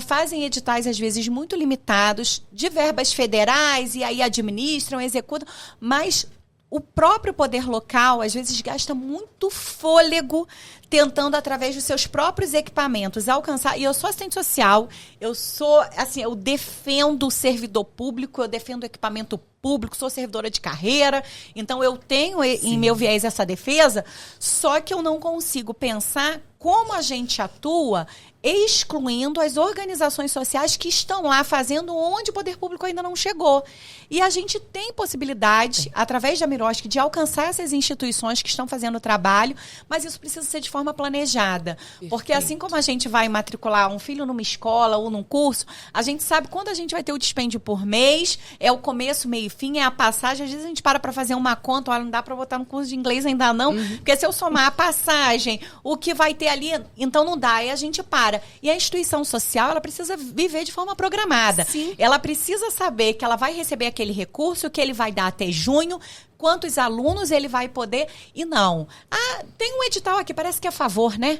fazem editais, às vezes, muito limitados, de verbas federais, e aí administram, executam, mas o próprio poder local, às vezes, gasta muito fôlego tentando, através dos seus próprios equipamentos, alcançar. E eu sou assistente social, eu defendo o servidor público, eu defendo o equipamento público, sou servidora de carreira, então eu tenho em meu viés essa defesa, só que eu não consigo pensar como a gente atua excluindo as organizações sociais que estão lá fazendo onde o poder público ainda não chegou. E a gente tem possibilidade, através da Mirosk, de alcançar essas instituições que estão fazendo o trabalho, mas isso precisa ser de forma planejada. Perfeito. Porque assim como a gente vai matricular um filho numa escola ou num curso, a gente sabe quando a gente vai ter o dispêndio por mês, é o começo, meio e fim, é a passagem. Às vezes a gente para fazer uma conta, olha, não dá para botar no curso de inglês ainda não, porque se eu somar a passagem, o que vai ter ali, então não dá, aí a gente para. para. E a instituição social, ela precisa viver de forma programada. Sim. Ela precisa saber que ela vai receber aquele recurso, que ele vai dar até junho, quantos alunos ele vai poder. E não. Tem um edital aqui, parece que é a favor, né?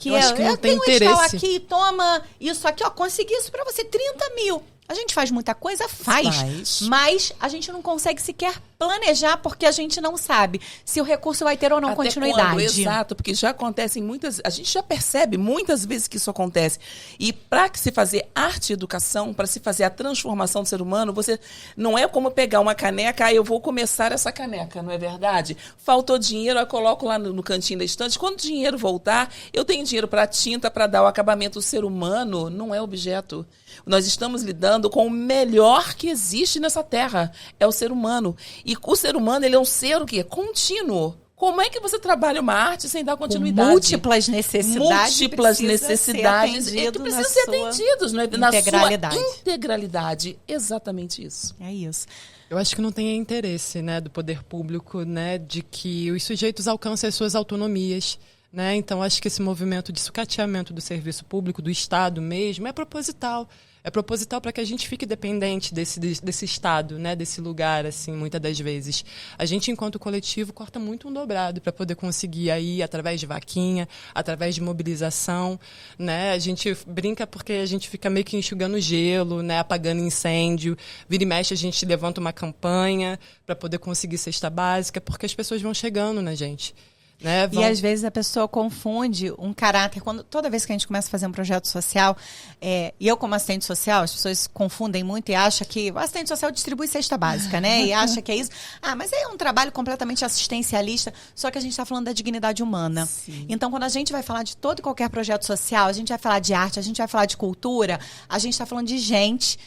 Eu acho que não tem tenho um edital interesse. aqui, toma isso aqui, ó, consegui isso pra você, 30 mil. A gente faz muita coisa? Faz. Mas a gente não consegue sequer planejar porque a gente não sabe se o recurso vai ter ou não Até continuidade. quando? Exato, porque já acontecem a gente já percebe muitas vezes que isso acontece. E para se fazer arte e educação, para se fazer a transformação do ser humano, você não é como pegar uma caneca, eu vou começar essa caneca, não é verdade? Faltou dinheiro, eu coloco lá no cantinho da estante. Quando o dinheiro voltar, eu tenho dinheiro para tinta, para dar o acabamento. O ser humano não é objeto. Nós estamos lidando com o melhor que existe nessa terra, é o ser humano. E o ser humano, ele é um ser o quê? Contínuo. Como é que você trabalha uma arte sem dar continuidade? Com múltiplas necessidades. Múltiplas necessidades que precisam ser atendidos, não é? Integralidade. Na sua integralidade. Exatamente isso. É isso. Eu acho que não tem interesse, né, do poder público, né, de que os sujeitos alcancem as suas autonomias. Né? Então, acho que esse movimento de sucateamento do serviço público, do Estado mesmo, é proposital. É proposital para que a gente fique dependente desse Estado, né? Desse lugar, assim, muitas das vezes. A gente, enquanto coletivo, corta muito um dobrado para poder conseguir aí, através de vaquinha, através de mobilização. Né? A gente brinca porque a gente fica meio que enxugando gelo, né? Apagando incêndio. Vira e mexe, a gente levanta uma campanha para poder conseguir cesta básica, porque as pessoas vão chegando na gente. Né? E às vezes a pessoa confunde um caráter. Toda vez que a gente começa a fazer um projeto social, e eu como assistente social, as pessoas confundem muito e acham que o assistente social distribui cesta básica, né? E acha que é isso. Mas é um trabalho completamente assistencialista, só que a gente está falando da dignidade humana. Sim. Então, quando a gente vai falar de todo e qualquer projeto social, a gente vai falar de arte, a gente vai falar de cultura, a gente está falando de gente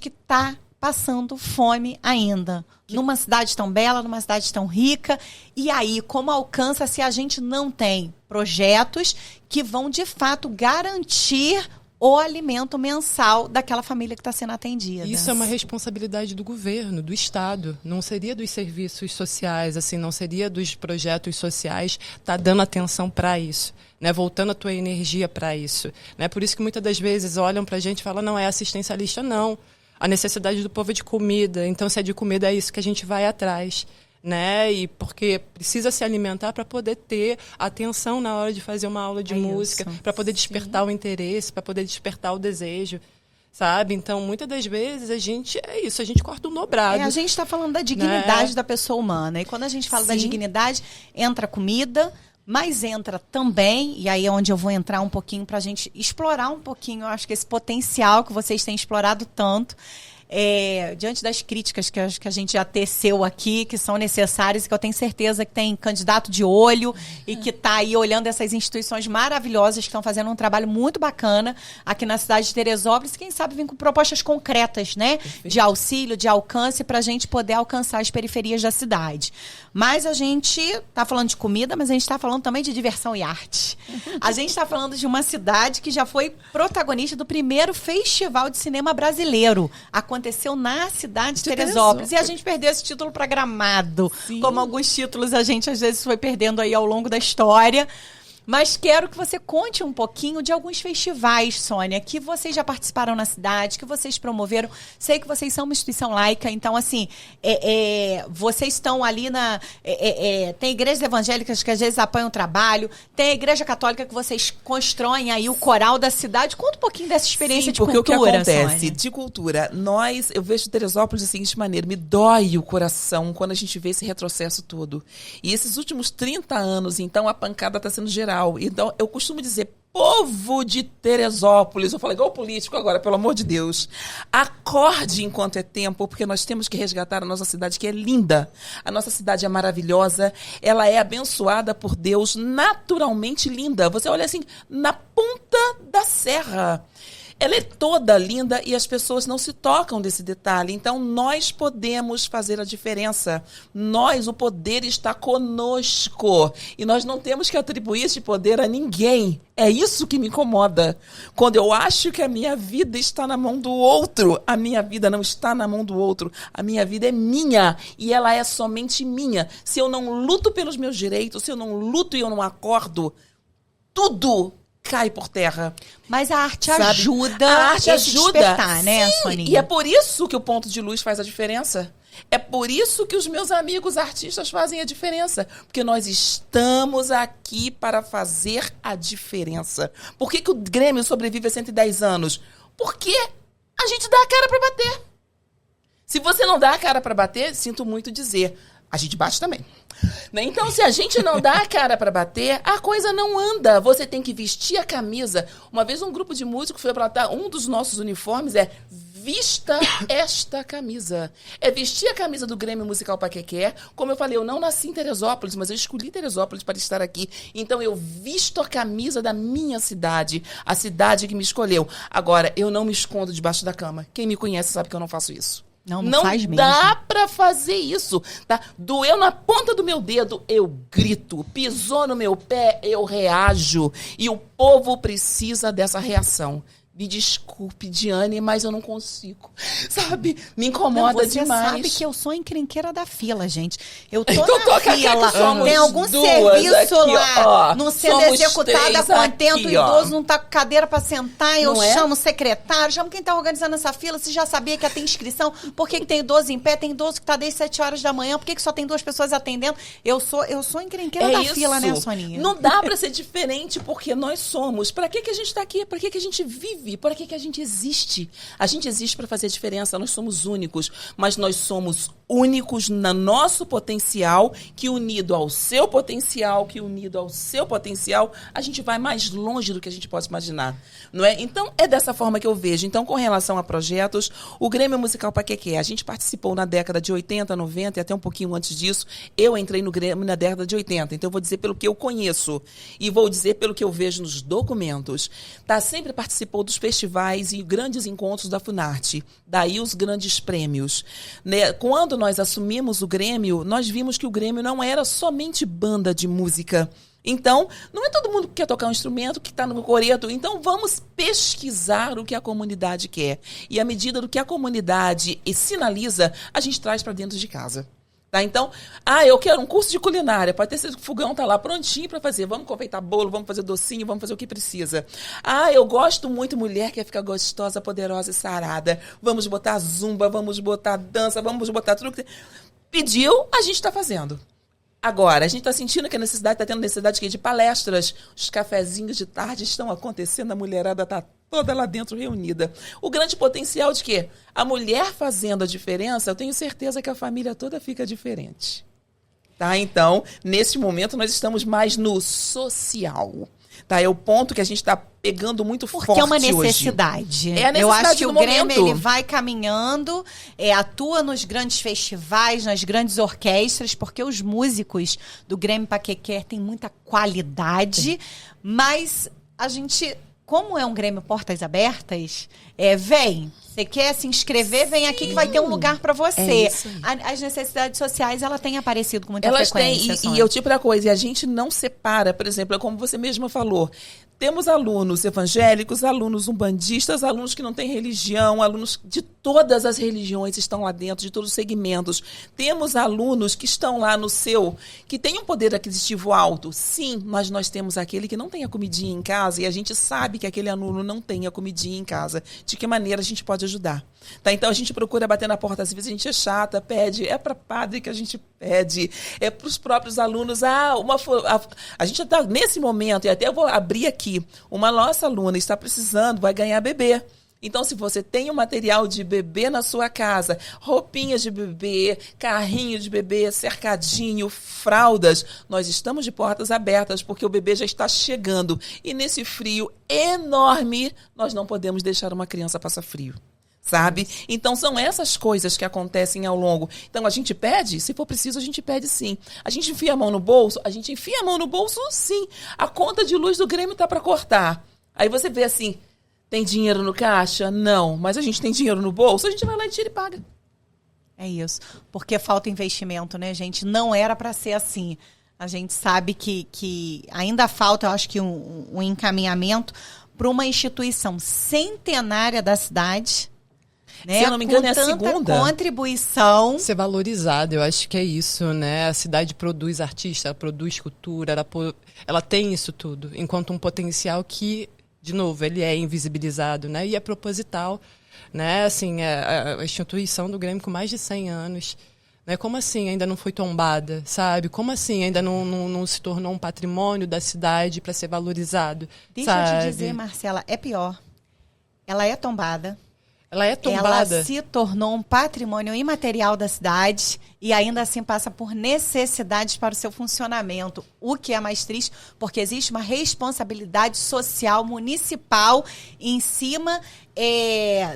que está passando fome ainda. Numa cidade tão bela, numa cidade tão rica. E aí, como alcança se a gente não tem projetos que vão, de fato, garantir o alimento mensal daquela família que está sendo atendida? Isso é uma responsabilidade do governo, do Estado. Não seria dos serviços sociais, assim, não seria dos projetos sociais estar dando atenção para isso. Né, voltando a tua energia para isso. Né? Por isso que muitas das vezes olham para a gente e falam, não, é assistencialista, não. A necessidade do povo é de comida, então se é de comida é isso que a gente vai atrás, né? E porque precisa se alimentar para poder ter atenção na hora de fazer uma aula de música, para poder despertar o interesse, para poder despertar o desejo, sabe? Então, muitas das vezes a gente corta um dobrado. A gente está falando da dignidade da pessoa humana, e quando a gente fala da dignidade, entra comida. Mas entra também, e aí é onde eu vou entrar um pouquinho para a gente explorar um pouquinho, eu acho que esse potencial que vocês têm explorado tanto, diante das críticas que a gente já teceu aqui, que são necessárias, que eu tenho certeza que tem candidato de olho e que está aí olhando essas instituições maravilhosas que estão fazendo um trabalho muito bacana aqui na cidade de Teresópolis, quem sabe vir com propostas concretas, né? De auxílio, de alcance, para a gente poder alcançar as periferias da cidade. Mas a gente está falando de comida, mas a gente está falando também de diversão e arte. A gente está falando de uma cidade que já foi protagonista do primeiro festival de cinema brasileiro. Aconteceu na cidade de Teresópolis. E a gente perdeu esse título para Gramado. Sim. Como alguns títulos a gente às vezes foi perdendo aí ao longo da história. Mas quero que você conte um pouquinho de alguns festivais, Sônia, que vocês já participaram na cidade, que vocês promoveram. Sei que vocês são uma instituição laica, então, assim, vocês estão ali na... tem igrejas evangélicas que às vezes apoiam o trabalho, tem a igreja católica que vocês constroem aí o coral da cidade. Conta um pouquinho dessa experiência de cultura, porque o que acontece, Sônia? De cultura, eu vejo Teresópolis da seguinte maneira, me dói o coração quando a gente vê esse retrocesso todo. E esses últimos 30 anos, então, a pancada está sendo geral. Então, eu costumo dizer, povo de Teresópolis, eu falo igual político agora, pelo amor de Deus, acorde enquanto é tempo, porque nós temos que resgatar a nossa cidade, que é linda. A nossa cidade é maravilhosa, ela é abençoada por Deus, naturalmente linda. Você olha assim, na ponta da serra. Ela é toda linda e as pessoas não se tocam desse detalhe. Então, nós podemos fazer a diferença. O poder está conosco. E nós não temos que atribuir esse poder a ninguém. É isso que me incomoda. Quando eu acho que a minha vida está na mão do outro, a minha vida não está na mão do outro. A minha vida é minha e ela é somente minha. Se eu não luto pelos meus direitos, se eu não luto e eu não acordo, tudo cai por terra. Mas a arte Sabe? ajuda A arte esse ajuda. despertar, né, Sim, Soninha? e é por isso que o ponto de luz faz a diferença. É por isso que os meus amigos artistas fazem a diferença. Porque nós estamos aqui para fazer a diferença. Por que o Grêmio sobrevive a 110 anos? Porque a gente dá a cara para bater. Se você não dá a cara para bater, sinto muito dizer, a gente bate também. Então, se a gente não dá a cara para bater, a coisa não anda. Você tem que vestir a camisa. Uma vez um grupo de músicos foi para um dos nossos uniformes vista esta camisa. É vestir a camisa do Grêmio Musical Paquequé. Como eu falei, eu não nasci em Teresópolis, mas eu escolhi Teresópolis para estar aqui. Então, eu visto a camisa da minha cidade, a cidade que me escolheu. Agora, eu não me escondo debaixo da cama. Quem me conhece sabe que eu não faço isso. Não faz mesmo. Dá pra fazer isso, tá? Doeu na ponta do meu dedo, eu grito. Pisou no meu pé, eu reajo. E o povo precisa dessa reação. Me desculpe, Diane, mas eu não consigo. Sabe? Me incomoda você demais. Você sabe que eu sou encrenqueira da fila, gente. Eu tô Então, na fila. Tem algum serviço aqui, lá, ó. não sendo Somos executado a contento, aqui, o idoso não tá com cadeira pra sentar, eu Não é? chamo o secretário, chamo quem tá organizando essa fila. Você já sabia que ia ter inscrição? Por que tem idoso em pé? Tem idoso que tá desde 7 horas da manhã. Por que só tem 2 pessoas atendendo? Eu sou encrenqueira da fila, né, Soninha? Não dá pra ser diferente porque nós somos. Pra que a gente tá aqui? Pra que a gente vive? Pra que a gente existe? A gente existe para fazer a diferença. Nós somos únicos, mas nós somos únicos no nosso potencial, que unido ao seu potencial, a gente vai mais longe do que a gente pode imaginar, não é? Então, é dessa forma que eu vejo. Então, com relação a projetos, o Grêmio Musical Paquequé, a gente participou na década de 80, 90 e até um pouquinho antes disso. Eu entrei no Grêmio na década de 80, então eu vou dizer pelo que eu conheço e vou dizer pelo que eu vejo nos documentos. Sempre participou dos festivais e grandes encontros da Funarte, daí os grandes prêmios, né? Quando nós assumimos o Grêmio, nós vimos que o Grêmio não era somente banda de música. Então, não é todo mundo que quer tocar um instrumento, que está no coreto. Então, vamos pesquisar o que a comunidade quer. E à medida do que a comunidade sinaliza, a gente traz para dentro de casa. Tá? Então, eu quero um curso de culinária. Pode ter esse fogão, tá lá prontinho para fazer. Vamos confeitar bolo, vamos fazer docinho, vamos fazer o que precisa. Eu gosto muito, mulher quer ficar gostosa, poderosa e sarada. Vamos botar zumba, vamos botar dança, vamos botar tudo que pediu, a gente está fazendo. Agora, a gente está sentindo que está tendo necessidade de palestras. Os cafezinhos de tarde estão acontecendo, a mulherada está toda lá dentro reunida. O grande potencial de quê? A mulher fazendo a diferença, eu tenho certeza que a família toda fica diferente. Tá? Então, nesse momento, nós estamos mais no social. Tá? É o ponto que a gente está pegando muito forte hoje. Porque é uma necessidade. É a necessidade. Eu acho que do o Grêmio momento. ele vai caminhando, atua nos grandes festivais, nas grandes orquestras, porque os músicos do Grêmio Paquequé têm muita qualidade, mas a gente, como é um Grêmio Portas Abertas, vem. Você quer se inscrever, vem aqui que vai ter um lugar para você. É isso aí. As necessidades sociais, ela tem aparecido com muita Elas frequência. têm, e eu tipo a coisa, e a gente não separa, por exemplo, como você mesma falou, temos alunos evangélicos, alunos umbandistas, alunos que não têm religião, alunos de todas as religiões estão lá dentro, de todos os segmentos. Temos alunos que estão lá que têm um poder aquisitivo alto. Sim, mas nós temos aquele que não tem a comidinha em casa e a gente sabe que aquele aluno não tem a comidinha em casa. De que maneira a gente pode ajudar? Tá? Então a gente procura bater na porta, às vezes a gente é chata, pede, é para padre que a gente pede, é para os próprios alunos. A gente está nesse momento, e até eu vou abrir aqui, uma nossa aluna está precisando, vai ganhar bebê. Então, se você tem um material de bebê na sua casa, roupinhas de bebê, carrinho de bebê, cercadinho, fraldas, nós estamos de portas abertas, porque o bebê já está chegando. E nesse frio enorme, nós não podemos deixar uma criança passar frio. Sabe? Então, são essas coisas que acontecem ao longo. Então, a gente pede? Se for preciso, a gente pede sim. A gente enfia a mão no bolso? A gente enfia a mão no bolso sim. A conta de luz do Grêmio está para cortar. Aí você vê assim, tem dinheiro no caixa? Não. Mas a gente tem dinheiro no bolso? A gente vai lá e tira e paga. É isso. Porque falta investimento, né, gente? Não era para ser assim. A gente sabe que ainda falta, eu acho que um encaminhamento para uma instituição centenária da cidade né? Se eu não me engano, com é a tanta segunda. contribuição. Ser valorizado, eu acho que é isso, né? A cidade produz artista, ela produz cultura, ela tem isso tudo, enquanto um potencial que, de novo, ele é invisibilizado, né? E é proposital, né? Assim, a instituição do Grêmio com mais de 100 anos, né? Como assim ainda não foi tombada, sabe? Como assim ainda não se tornou um patrimônio da cidade para ser valorizado, Deixa sabe? eu te dizer, Marcela, é pior. Ela é tombada. Ela é tombada. Ela se tornou um patrimônio imaterial da cidade e ainda assim passa por necessidades para o seu funcionamento, o que é mais triste, porque existe uma responsabilidade social municipal em cima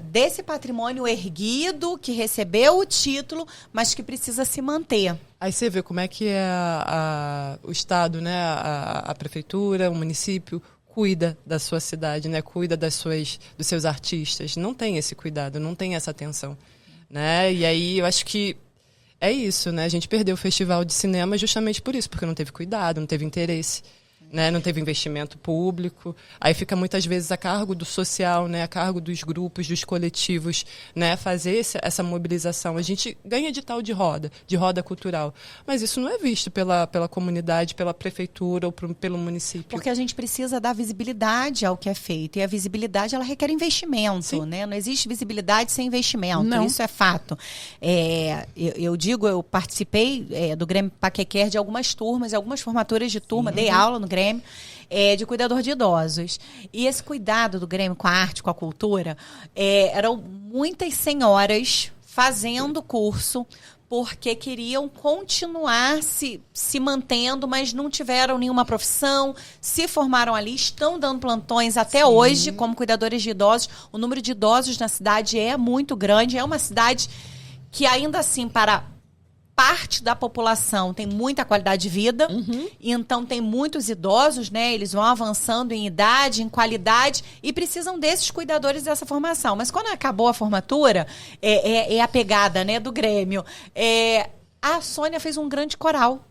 desse patrimônio erguido, que recebeu o título, mas que precisa se manter. Aí você vê como é que é o Estado, né? A prefeitura, o município cuida da sua cidade, né? Cuida dos seus artistas. Não tem esse cuidado, não tem essa atenção, né? E aí eu acho que é isso, né? A gente perdeu o festival de cinema justamente por isso, porque não teve cuidado, não teve interesse, né? Não teve investimento público. Aí fica muitas vezes a cargo do social, né? A cargo dos grupos, dos coletivos, né? Fazer essa mobilização. A gente ganha edital de roda cultural, mas isso não é visto pela comunidade, pela prefeitura ou pelo município. Porque a gente precisa dar visibilidade ao que é feito. E a visibilidade, ela requer investimento, Sim. né? Não existe visibilidade sem investimento. Não. Isso é fato. Eu participei do Grêmio Paquequer de algumas turmas, algumas formaturas de turma, dei aula no Grêmio, de cuidador de idosos. E esse cuidado do Grêmio com a arte, com a cultura, eram muitas senhoras fazendo curso porque queriam continuar se mantendo, mas não tiveram nenhuma profissão, se formaram ali, estão dando plantões até hoje como cuidadores de idosos. O número de idosos na cidade é muito grande, é uma cidade que ainda assim, para parte da população tem muita qualidade de vida, e então tem muitos idosos, né? Eles vão avançando em idade, em qualidade e precisam desses cuidadores dessa formação. Mas quando acabou a formatura, é a pegada, né, do Grêmio. A Sônia fez um grande coral.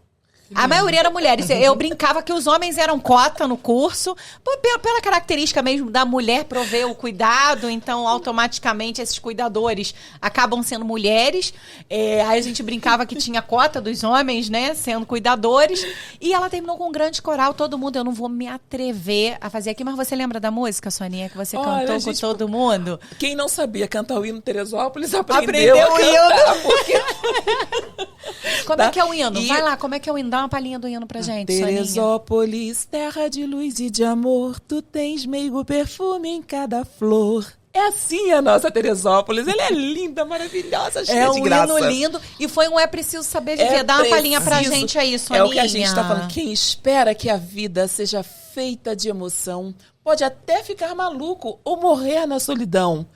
A maioria eram mulheres. Eu brincava que os homens eram cota no curso, pela característica mesmo da mulher prover o cuidado, então automaticamente esses cuidadores acabam sendo mulheres. Aí a gente brincava que tinha cota dos homens, né, sendo cuidadores. E ela terminou com um grande coral, todo mundo. Eu não vou me atrever a fazer aqui, mas você lembra da música, Soninha, que você cantou com todo mundo? Quem não sabia cantar o hino Teresópolis aprendeu o a cantar, hino. porque... Como é que é o hino? Vai lá, como é que é o hino? Dá uma palhinha do hino pra gente, Soninha. Teresópolis, terra de luz e de amor, tu tens meigo perfume em cada flor. É assim a nossa Teresópolis. Ela é linda, maravilhosa, cheia de graça. É um hino lindo. E foi um É Preciso Saber Viver. Dá uma palhinha pra gente aí, Soninha. É o que a gente tá falando. Quem espera que a vida seja feita de emoção pode até ficar maluco ou morrer na solidão.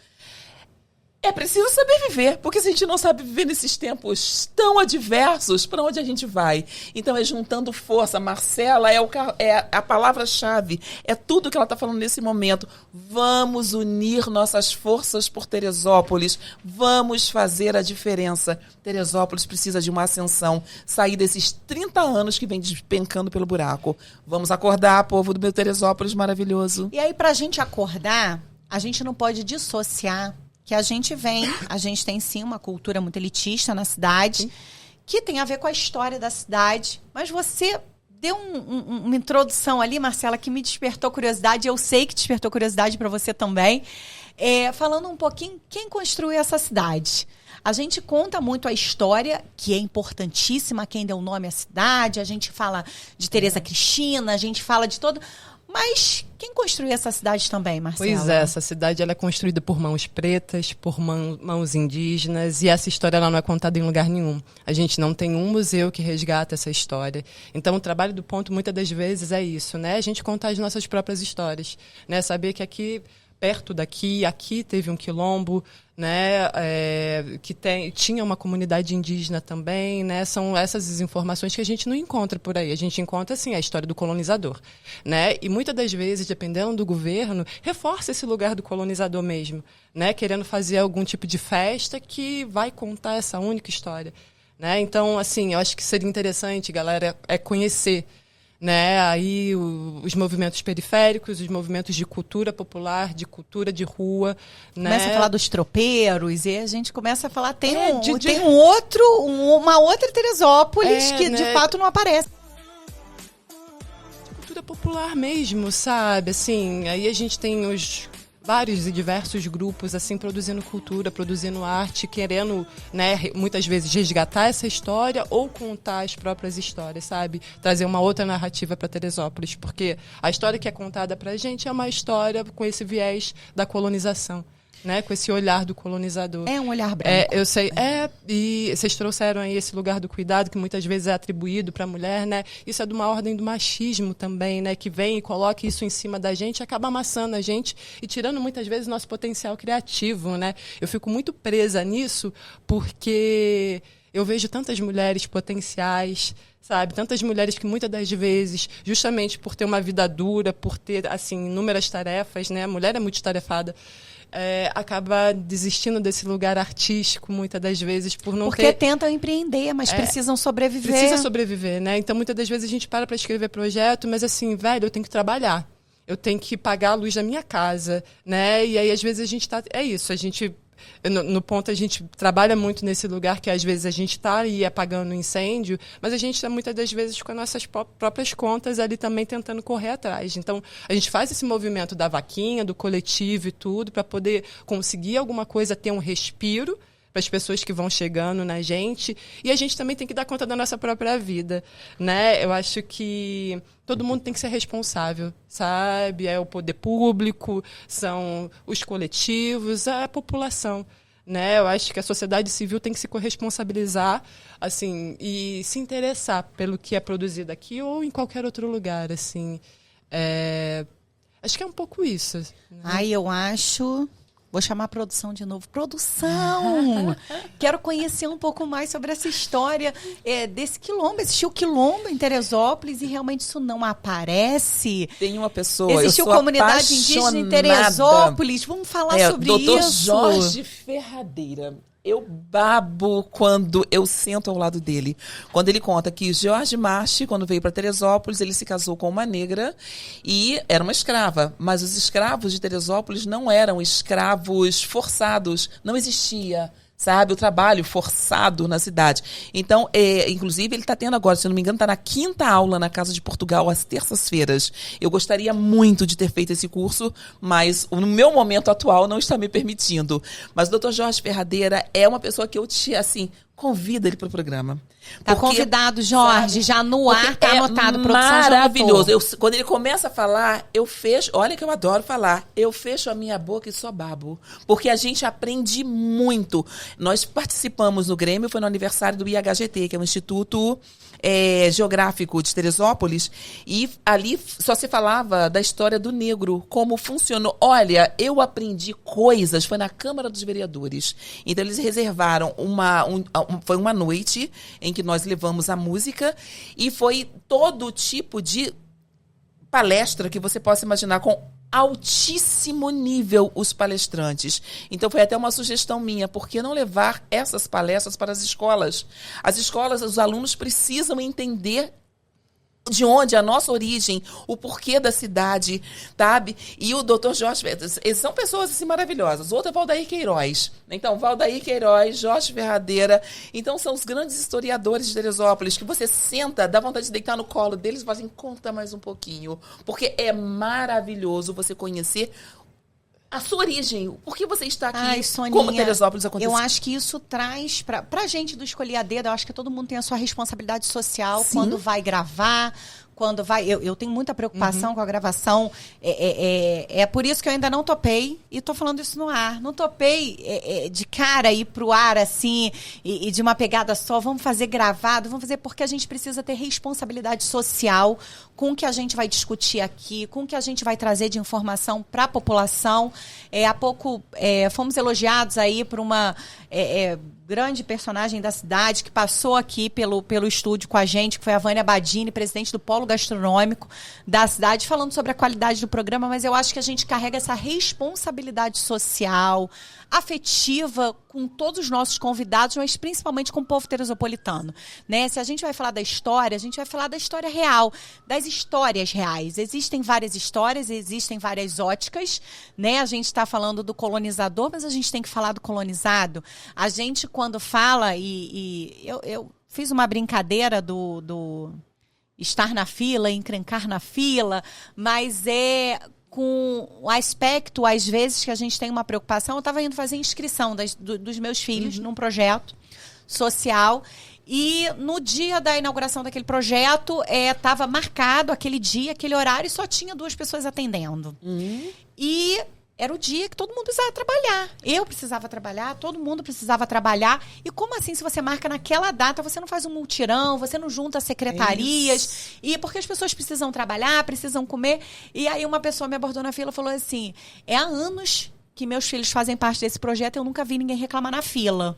É preciso saber viver, porque se a gente não sabe viver nesses tempos tão adversos, para onde a gente vai? Então é juntando força. Marcela é a palavra-chave, é tudo que ela está falando nesse momento. Vamos unir nossas forças por Teresópolis, vamos fazer a diferença. Teresópolis precisa de uma ascensão, sair desses 30 anos que vem despencando pelo buraco. Vamos acordar, povo do meu Teresópolis maravilhoso. E aí, para a gente acordar, a gente não pode dissociar que a gente tem sim uma cultura muito elitista na cidade, que tem a ver com a história da cidade, mas você deu uma introdução ali, Marcela, que me despertou curiosidade, eu sei que despertou curiosidade para você também, falando um pouquinho quem construiu essa cidade. A gente conta muito a história, que é importantíssima, quem deu nome à cidade, a gente fala de Tereza Cristina, a gente fala de todo... Mas quem construiu essa cidade também, Marcela? Pois é, essa cidade ela é construída por mãos pretas, por mãos indígenas, e essa história ela não é contada em lugar nenhum. A gente não tem um museu que resgata essa história. Então, o trabalho do ponto, muitas das vezes, é isso, né? A gente contar as nossas próprias histórias, né? Saber que aqui, perto daqui, aqui teve um quilombo, né, tinha uma comunidade indígena também, né, são essas informações que a gente não encontra por aí. A gente encontra, assim, a história do colonizador, né, e muitas das vezes, dependendo do governo, reforça esse lugar do colonizador mesmo, né, querendo fazer algum tipo de festa que vai contar essa única história, né. Então, assim, eu acho que seria interessante, galera, conhecer, né? Aí os movimentos periféricos, os movimentos de cultura popular, de cultura de rua, né? Começa a falar dos tropeiros e a gente começa a falar, tem de uma outra Teresópolis que né? de fato não aparece. Cultura popular mesmo, sabe? Assim, aí a gente tem vários e diversos grupos assim produzindo cultura, produzindo arte, querendo, né, muitas vezes resgatar essa história ou contar as próprias histórias, sabe? Trazer uma outra narrativa para Teresópolis, porque a história que é contada pra gente é uma história com esse viés da colonização. Né, com esse olhar do colonizador. É um olhar branco. Eu sei. E vocês trouxeram aí esse lugar do cuidado que muitas vezes é atribuído para a mulher, né? Isso é de uma ordem do machismo também, né? Que vem e coloca isso em cima da gente, acaba amassando a gente e tirando muitas vezes nosso potencial criativo, né? Eu fico muito presa nisso porque eu vejo tantas mulheres potenciais, sabe? Tantas mulheres que muitas das vezes, justamente por ter uma vida dura, por ter, assim, inúmeras tarefas, né? A mulher é multitarefada. Acaba desistindo desse lugar artístico, muitas das vezes, por não Porque ter... tentam empreender, mas precisam sobreviver. Precisa sobreviver, né? Então, muitas das vezes, a gente para escrever projeto, mas assim, velho, eu tenho que trabalhar. Eu tenho que pagar a luz da minha casa, né? E aí, às vezes, a gente tá... É isso, a gente... No ponto, a gente trabalha muito nesse lugar que, às vezes, a gente está aí apagando o incêndio, mas a gente está, muitas das vezes, com as nossas próprias contas ali também tentando correr atrás. Então, a gente faz esse movimento da vaquinha, do coletivo e tudo, para poder conseguir alguma coisa, ter um respiro para as pessoas que vão chegando na gente. E a gente também tem que dar conta da nossa própria vida, né? Eu acho que todo mundo tem que ser responsável, sabe? É o poder público, são os coletivos, a população, né? Eu acho que a sociedade civil tem que se corresponsabilizar, assim, e se interessar pelo que é produzido aqui ou em qualquer outro lugar, assim. Acho que é um pouco isso. Né? Eu acho... Vou chamar a produção de novo. Produção! Quero conhecer um pouco mais sobre essa história desse quilombo. Existiu quilombo em Teresópolis e realmente isso não aparece. Tem uma pessoa, Existiu eu sou comunidade indígena em Teresópolis. Vamos falar sobre Dr. isso. Jorge Ferradeira. Eu babo quando eu sento ao lado dele. Quando ele conta que Jorge Marchi, quando veio para Teresópolis, ele se casou com uma negra e era uma escrava. Mas os escravos de Teresópolis não eram escravos forçados. Não existia, sabe, o trabalho forçado na cidade. Então, inclusive, ele está tendo agora, se não me engano, está na 5ª aula na Casa de Portugal, às terças-feiras. Eu gostaria muito de ter feito esse curso, mas no meu momento atual não está me permitindo. Mas o Dr. Jorge Ferradeira é uma pessoa que eu convida ele para o programa. Tá convidado, Jorge, já no ar, tá anotado. Maravilhoso. Quando ele começa a falar, eu fecho... Olha que eu adoro falar. Eu fecho a minha boca e só babo. Porque a gente aprende muito. Nós participamos no Grêmio, foi no aniversário do IHGT, que é o Instituto Geográfico de Teresópolis, e ali só se falava da história do negro, como funcionou. Olha, eu aprendi coisas, foi na Câmara dos Vereadores. Então, eles reservaram foi uma noite em que nós levamos a música e foi todo tipo de palestra que você possa imaginar, com altíssimo nível os palestrantes. Então foi até uma sugestão minha, por que não levar essas palestras para as escolas? As escolas, os alunos precisam entender de onde a nossa origem, o porquê da cidade, sabe? E o Dr. Jorge, eles são pessoas assim maravilhosas. O outro é Valdair Queiroz. Então, Valdair Queiroz, Jorge Ferradeira. Então, são os grandes historiadores de Teresópolis que você senta, dá vontade de deitar no colo deles e fala assim, conta mais um pouquinho. Porque é maravilhoso você conhecer a sua origem, por que você está aqui, Soninha, como Teresópolis aconteceu. Eu acho que isso traz, pra gente do Escolher a Dedo, eu acho que todo mundo tem a sua responsabilidade social. Sim. Quando vai gravar, quando vai... Eu tenho muita preocupação com a gravação. É por isso que eu ainda não topei, e tô falando isso no ar. Não topei de cara ir pro ar assim, e de uma pegada só. Vamos fazer gravado, vamos fazer porque a gente precisa ter responsabilidade social com o que a gente vai discutir aqui, com o que a gente vai trazer de informação para a população. Há pouco fomos elogiados aí por uma grande personagem da cidade que passou aqui pelo estúdio com a gente, que foi a Vânia Badini, presidente do Polo Gastronômico da cidade, falando sobre a qualidade do programa, mas eu acho que a gente carrega essa responsabilidade social, afetiva com todos os nossos convidados, mas principalmente com o povo teresopolitano, né? Se a gente vai falar da história, a gente vai falar da história real, das histórias reais. Existem várias histórias, existem várias óticas, né? A gente está falando do colonizador, mas a gente tem que falar do colonizado. A gente, quando fala, eu fiz uma brincadeira do estar na fila, encrencar na fila, mas com o aspecto, às vezes, que a gente tem uma preocupação. Eu estava indo fazer inscrição dos meus filhos num projeto social. E no dia da inauguração daquele projeto, estava marcado aquele dia, aquele horário, e só tinha 2 pessoas atendendo. E era o dia que todo mundo precisava trabalhar. Eu precisava trabalhar, todo mundo precisava trabalhar. E como assim, se você marca naquela data, você não faz um multirão, você não junta secretarias? E porque as pessoas precisam trabalhar, precisam comer. E aí uma pessoa me abordou na fila e falou assim, há anos que meus filhos fazem parte desse projeto, eu nunca vi ninguém reclamar na fila.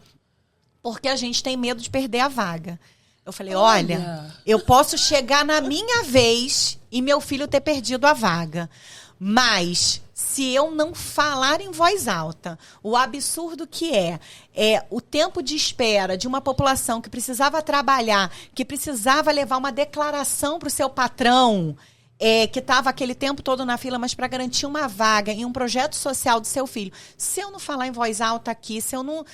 Porque a gente tem medo de perder a vaga. Eu falei, olha, eu posso chegar na minha vez e meu filho ter perdido a vaga. Mas, se eu não falar em voz alta, o absurdo que é o tempo de espera de uma população que precisava trabalhar, que precisava levar uma declaração para o seu patrão, que estava aquele tempo todo na fila, mas para garantir uma vaga em um projeto social do seu filho. Se eu não falar em voz alta aqui, se eu não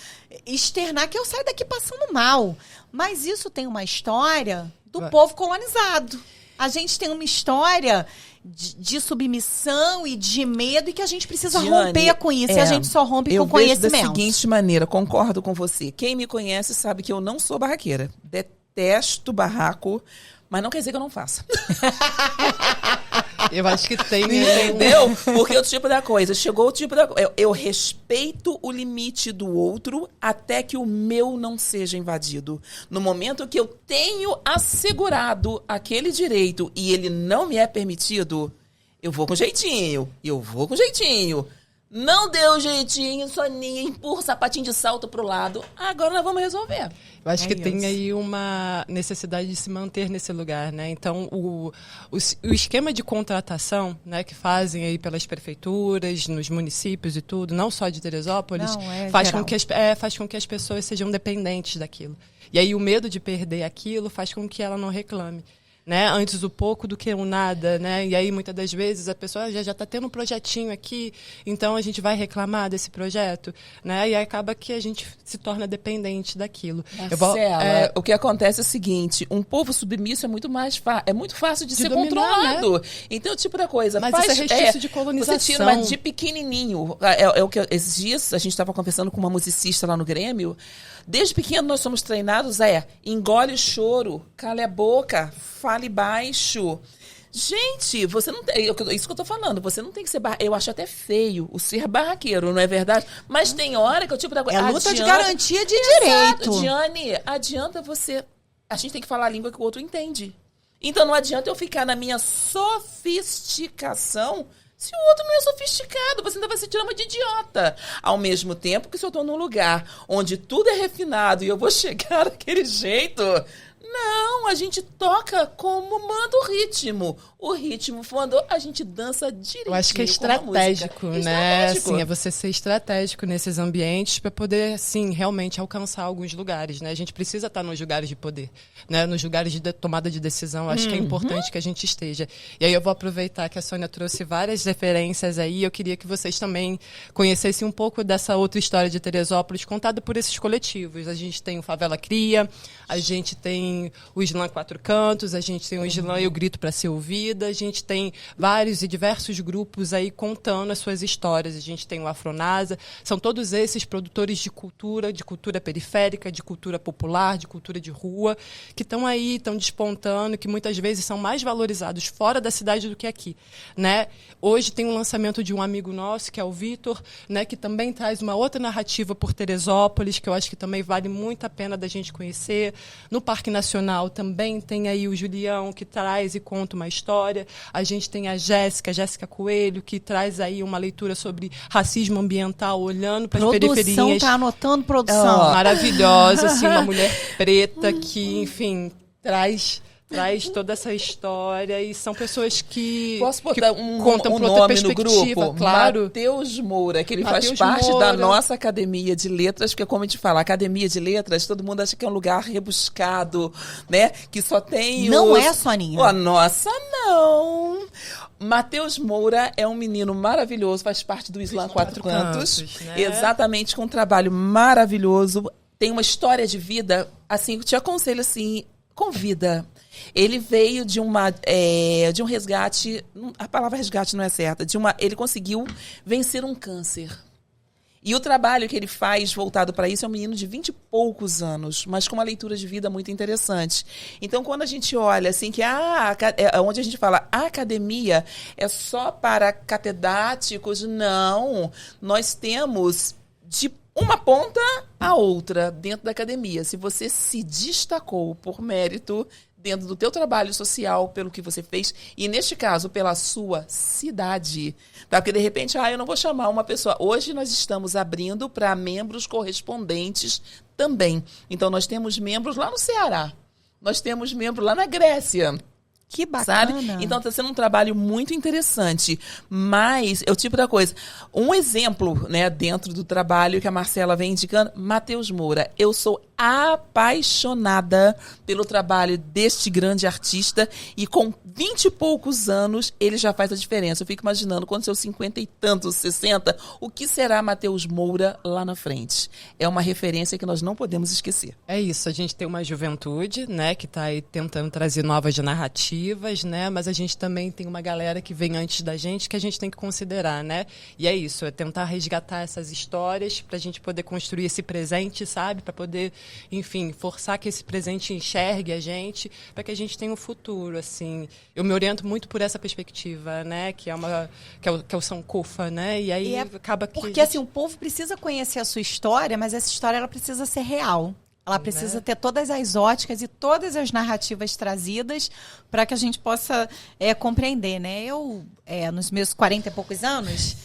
externar, que eu saio daqui passando mal. Mas isso tem uma história do povo colonizado. A gente tem uma história de submissão e de medo, e que a gente precisa romper com isso. E a gente só rompe com conhecimento. Eu vejo da seguinte maneira, concordo com você. Quem me conhece sabe que eu não sou barraqueira. Detesto barraco, mas não quer dizer que eu não faça. Eu acho que tem... Entendeu? Porque o tipo da coisa, chegou o tipo da coisa. Eu respeito o limite do outro até que o meu não seja invadido. No momento que eu tenho assegurado aquele direito e ele não me é permitido, eu vou com jeitinho. Não deu jeitinho, Soninha, empurra o sapatinho de salto pro lado. Agora nós vamos resolver. Eu acho que tem aí uma necessidade de se manter nesse lugar, né? Então, o esquema de contratação, né, que fazem aí pelas prefeituras, nos municípios e tudo, não só de Teresópolis, faz com que as pessoas sejam dependentes daquilo. E aí o medo de perder aquilo faz com que ela não reclame. Né? Antes o pouco do que o nada, né? E aí muitas das vezes a pessoa já está tendo um projetinho aqui, então a gente vai reclamar desse projeto, né? E aí acaba que a gente se torna dependente daquilo. Marcela, o que acontece é o seguinte, um povo submisso é muito fácil de ser dominar, controlado. Né? Então, tipo da coisa, mas isso é restício de colonização. Você tira, mas de pequenininho. O que esses dias a gente estava conversando com uma musicista lá no Grêmio. Desde pequeno nós somos treinados engole choro, cala a boca, fale baixo. Gente, você não tem... Isso que eu tô falando, você não tem que ser... Eu acho até feio o ser barraqueiro, não é verdade? Mas tem hora que eu tipo... É luta de garantia de direito. Diane, adianta você... A gente tem que falar a língua que o outro entende. Então não adianta eu ficar na minha sofisticação... Se o outro não é sofisticado, você ainda vai se tirar de idiota. Ao mesmo tempo que se eu estou num lugar onde tudo é refinado e eu vou chegar daquele jeito... Não, a gente toca como manda o ritmo. O ritmo, quando a gente dança direitinho. Eu acho que é estratégico, né? Assim, é você ser estratégico nesses ambientes para poder, assim, realmente alcançar alguns lugares, né? A gente precisa estar nos lugares de poder, né? Nos lugares de tomada de decisão. Acho que é importante que a gente esteja. E aí eu vou aproveitar que a Sônia trouxe várias referências aí. Eu queria que vocês também conhecessem um pouco dessa outra história de Teresópolis contada por esses coletivos. A gente tem o Favela Cria, a gente tem o Slam Quatro Cantos, a gente tem o Slam Eu Grito Pra Ser Ouvida, a gente tem vários e diversos grupos aí contando as suas histórias, a gente tem o Afronasa, são todos esses produtores de cultura periférica, de cultura popular, de cultura de rua, que estão aí, estão despontando, que muitas vezes são mais valorizados fora da cidade do que aqui, né? Hoje tem um lançamento de um amigo nosso, que é o Vitor, né, que também traz uma outra narrativa por Teresópolis, que eu acho que também vale muito a pena da gente conhecer. No Parque Nacional também tem aí o Julião, que traz e conta uma história. A gente tem a Jéssica Coelho, que traz aí uma leitura sobre racismo ambiental, olhando para as periferias. Produção, tá anotando produção. Maravilhosa, assim, uma mulher preta que, enfim, traz traz toda essa história e são pessoas que Posso botar que um contam por outra nome no perspectiva, grupo? claro. Matheus Moura, que ele faz Matheus parte Moura. da nossa Academia de Letras, porque como a gente fala, Academia de Letras, todo mundo acha que é um lugar rebuscado, né? Que só tem Não é, Soninha? A nossa, não. Matheus Moura é um menino maravilhoso, faz parte do Islã Quatro Cantos. né? Exatamente, com um trabalho maravilhoso. Tem uma história de vida, assim, eu te aconselho assim, convida. Ele veio de um resgate, a palavra resgate não é certa, ele conseguiu vencer um câncer. E o trabalho que ele faz voltado para isso é um menino de 20 e poucos anos, mas com uma leitura de vida muito interessante. Então, quando a gente olha assim, que onde a gente fala a academia é só para catedráticos, não. Nós temos de uma ponta a outra dentro da academia. Se você se destacou por mérito dentro do teu trabalho social, pelo que você fez, e neste caso, pela sua cidade, tá? Porque de repente, eu não vou chamar uma pessoa. Hoje nós estamos abrindo para membros correspondentes também. Então nós temos membros lá no Ceará, nós temos membros lá na Grécia. Que bacana. Sabe? Então está sendo um trabalho muito interessante. Mas, eu tipo da coisa, um exemplo, né, dentro do trabalho que a Marcela vem indicando, Matheus Moura. Eu sou apaixonada pelo trabalho deste grande artista e com 20 e poucos anos ele já faz a diferença. Eu fico imaginando, quando seus 50 e tantos, 60, o que será Matheus Moura lá na frente? É uma referência que nós não podemos esquecer. É isso, a gente tem uma juventude, né, que está aí tentando trazer novas narrativas, né, mas a gente também tem uma galera que vem antes da gente que a gente tem que considerar, né, e é isso, é tentar resgatar essas histórias para a gente poder construir esse presente, sabe, para poder, enfim, forçar que esse presente enxergue a gente, para que a gente tenha um futuro, assim. Eu me oriento muito por essa perspectiva, né, que é o Sankofa, né, e aí acaba que... Porque, assim, o povo precisa conhecer a sua história, mas essa história, ela precisa ser real. Ela precisa ter todas as óticas e todas as narrativas trazidas para que a gente possa compreender, né? Eu, nos meus 40 e poucos anos,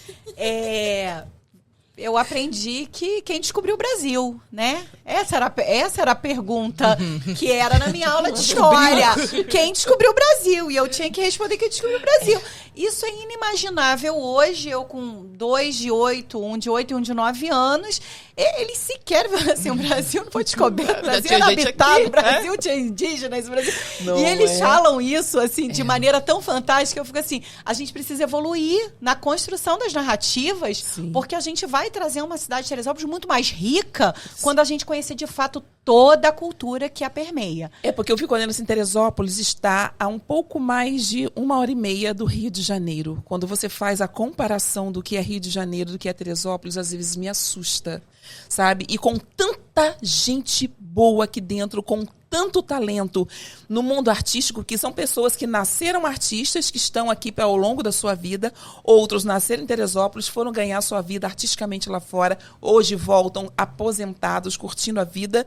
eu aprendi que quem descobriu o Brasil, né? Essa era a pergunta que era na minha aula de história. Quem descobriu o Brasil? E eu tinha que responder quem descobriu o Brasil. Isso é inimaginável hoje, eu com 2 de 8, um de 8 e um de 9 anos, eles sequer assim, o Brasil não foi descoberto, o Brasil era habitado, o Brasil tinha indígenas, o Brasil... E eles falam isso assim de maneira tão fantástica, eu fico assim, a gente precisa evoluir na construção das narrativas, porque a gente vai trazer uma cidade de Teresópolis muito mais rica quando a gente conhecer de fato toda a cultura que a permeia. Porque eu fico olhando assim, Teresópolis está a um pouco mais de 1h30 do Rio de Janeiro. Quando você faz a comparação do que é Rio de Janeiro, do que é Teresópolis, às vezes me assusta, sabe? E com tanta gente boa aqui dentro, com tanto talento no mundo artístico, que são pessoas que nasceram artistas, que estão aqui ao longo da sua vida, outros nasceram em Teresópolis, foram ganhar sua vida artisticamente lá fora, hoje voltam aposentados, curtindo a vida,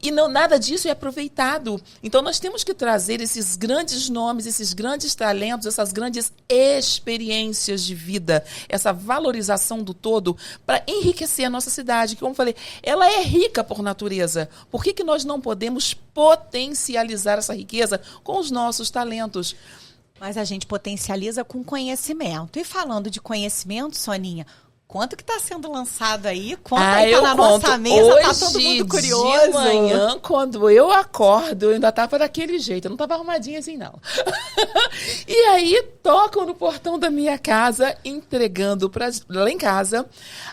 e nada disso é aproveitado. Então nós temos que trazer esses grandes nomes, esses grandes talentos, essas grandes experiências de vida, essa valorização do todo, para enriquecer a nossa cidade, que, como eu falei, ela é rica por natureza. Por que nós não podemos potencializar essa riqueza com os nossos talentos? Mas a gente potencializa com conhecimento. E falando de conhecimento, Soninha, quanto que está sendo lançado aí? Conta aí, tá na nossa mesa, tá todo mundo curioso. De manhã, quando eu acordo, eu ainda tava daquele jeito, eu não tava arrumadinha assim, não. E aí, tocam no portão da minha casa, entregando lá em casa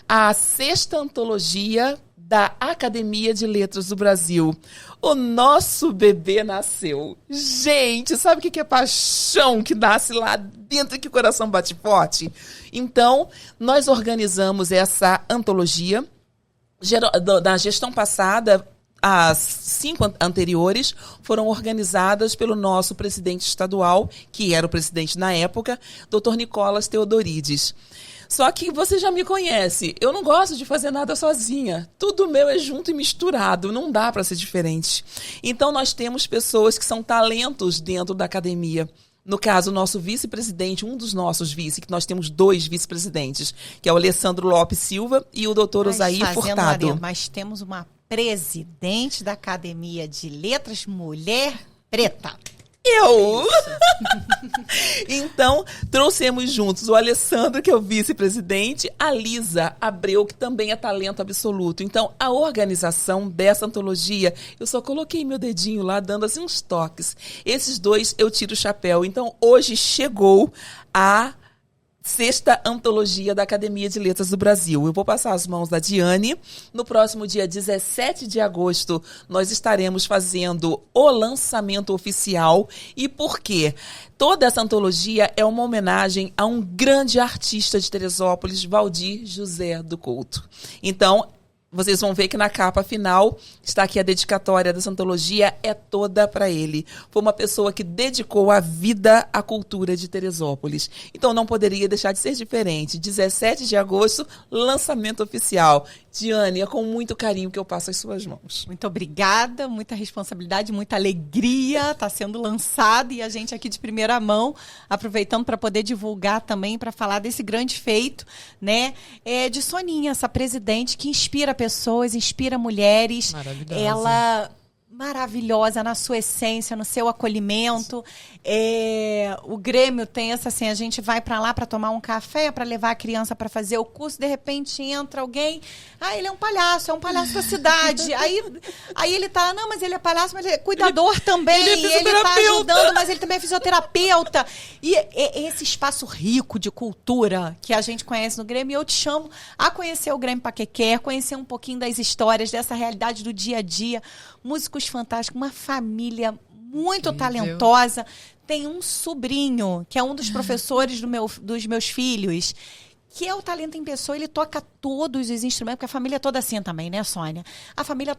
a 6ª antologia da Academia de Letras do Brasil. O nosso bebê nasceu. Gente, sabe o que é paixão que nasce lá dentro, que o coração bate forte? Então, nós organizamos essa antologia. Da gestão passada, as 5 anteriores foram organizadas pelo nosso presidente estadual, que era o presidente na época, Dr. Nicolas Teodorides. Só que você já me conhece, eu não gosto de fazer nada sozinha. Tudo meu é junto e misturado, não dá para ser diferente. Então nós temos pessoas que são talentos dentro da academia. No caso, o nosso vice-presidente, um dos nossos vice, que nós temos 2 vice-presidentes, que é o Alessandro Lopes Silva e o doutor Osair Furtado. Mas temos uma presidente da Academia de Letras, mulher preta. Eu! Então, trouxemos juntos o Alessandro, que é o vice-presidente, a Lisa Abreu, que também é talento absoluto. Então, a organização dessa antologia, eu só coloquei meu dedinho lá, dando assim uns toques. Esses dois eu tiro o chapéu. Então, hoje chegou a 6ª antologia da Academia de Letras do Brasil. Eu vou passar as mãos da Diane. No próximo dia 17 de agosto, nós estaremos fazendo o lançamento oficial. E por quê? Toda essa antologia é uma homenagem a um grande artista de Teresópolis, Valdir José do Couto. Então, vocês vão ver que na capa final está aqui a dedicatória dessa antologia, é toda para ele. Foi uma pessoa que dedicou a vida à cultura de Teresópolis. Então não poderia deixar de ser diferente. 17 de agosto, lançamento oficial. Diane, é com muito carinho que eu passo as suas mãos. Muito obrigada, muita responsabilidade, muita alegria. Está sendo lançado e a gente aqui de primeira mão, aproveitando para poder divulgar também, para falar desse grande feito, né? De Soninha, essa presidente que inspira pessoas, inspira mulheres. Maravilhosa. Ela maravilhosa na sua essência, no seu acolhimento. O Grêmio tem essa assim, a gente vai para lá para tomar um café, para levar a criança para fazer o curso, de repente entra alguém, ele é um palhaço da cidade. aí ele tá, não, mas ele é palhaço, mas ele é cuidador também, ele tá ajudando, mas ele também é fisioterapeuta. E esse espaço rico de cultura que a gente conhece no Grêmio, eu te chamo a conhecer o Grêmio Paquequer, conhecer um pouquinho das histórias, dessa realidade do dia a dia, músicos fantásticos, uma família muito talentosa. Tem um sobrinho, que é um dos professores dos meus filhos, que é o talento em pessoa. Ele toca todos os instrumentos, porque a família é toda assim também, né, Sônia? A família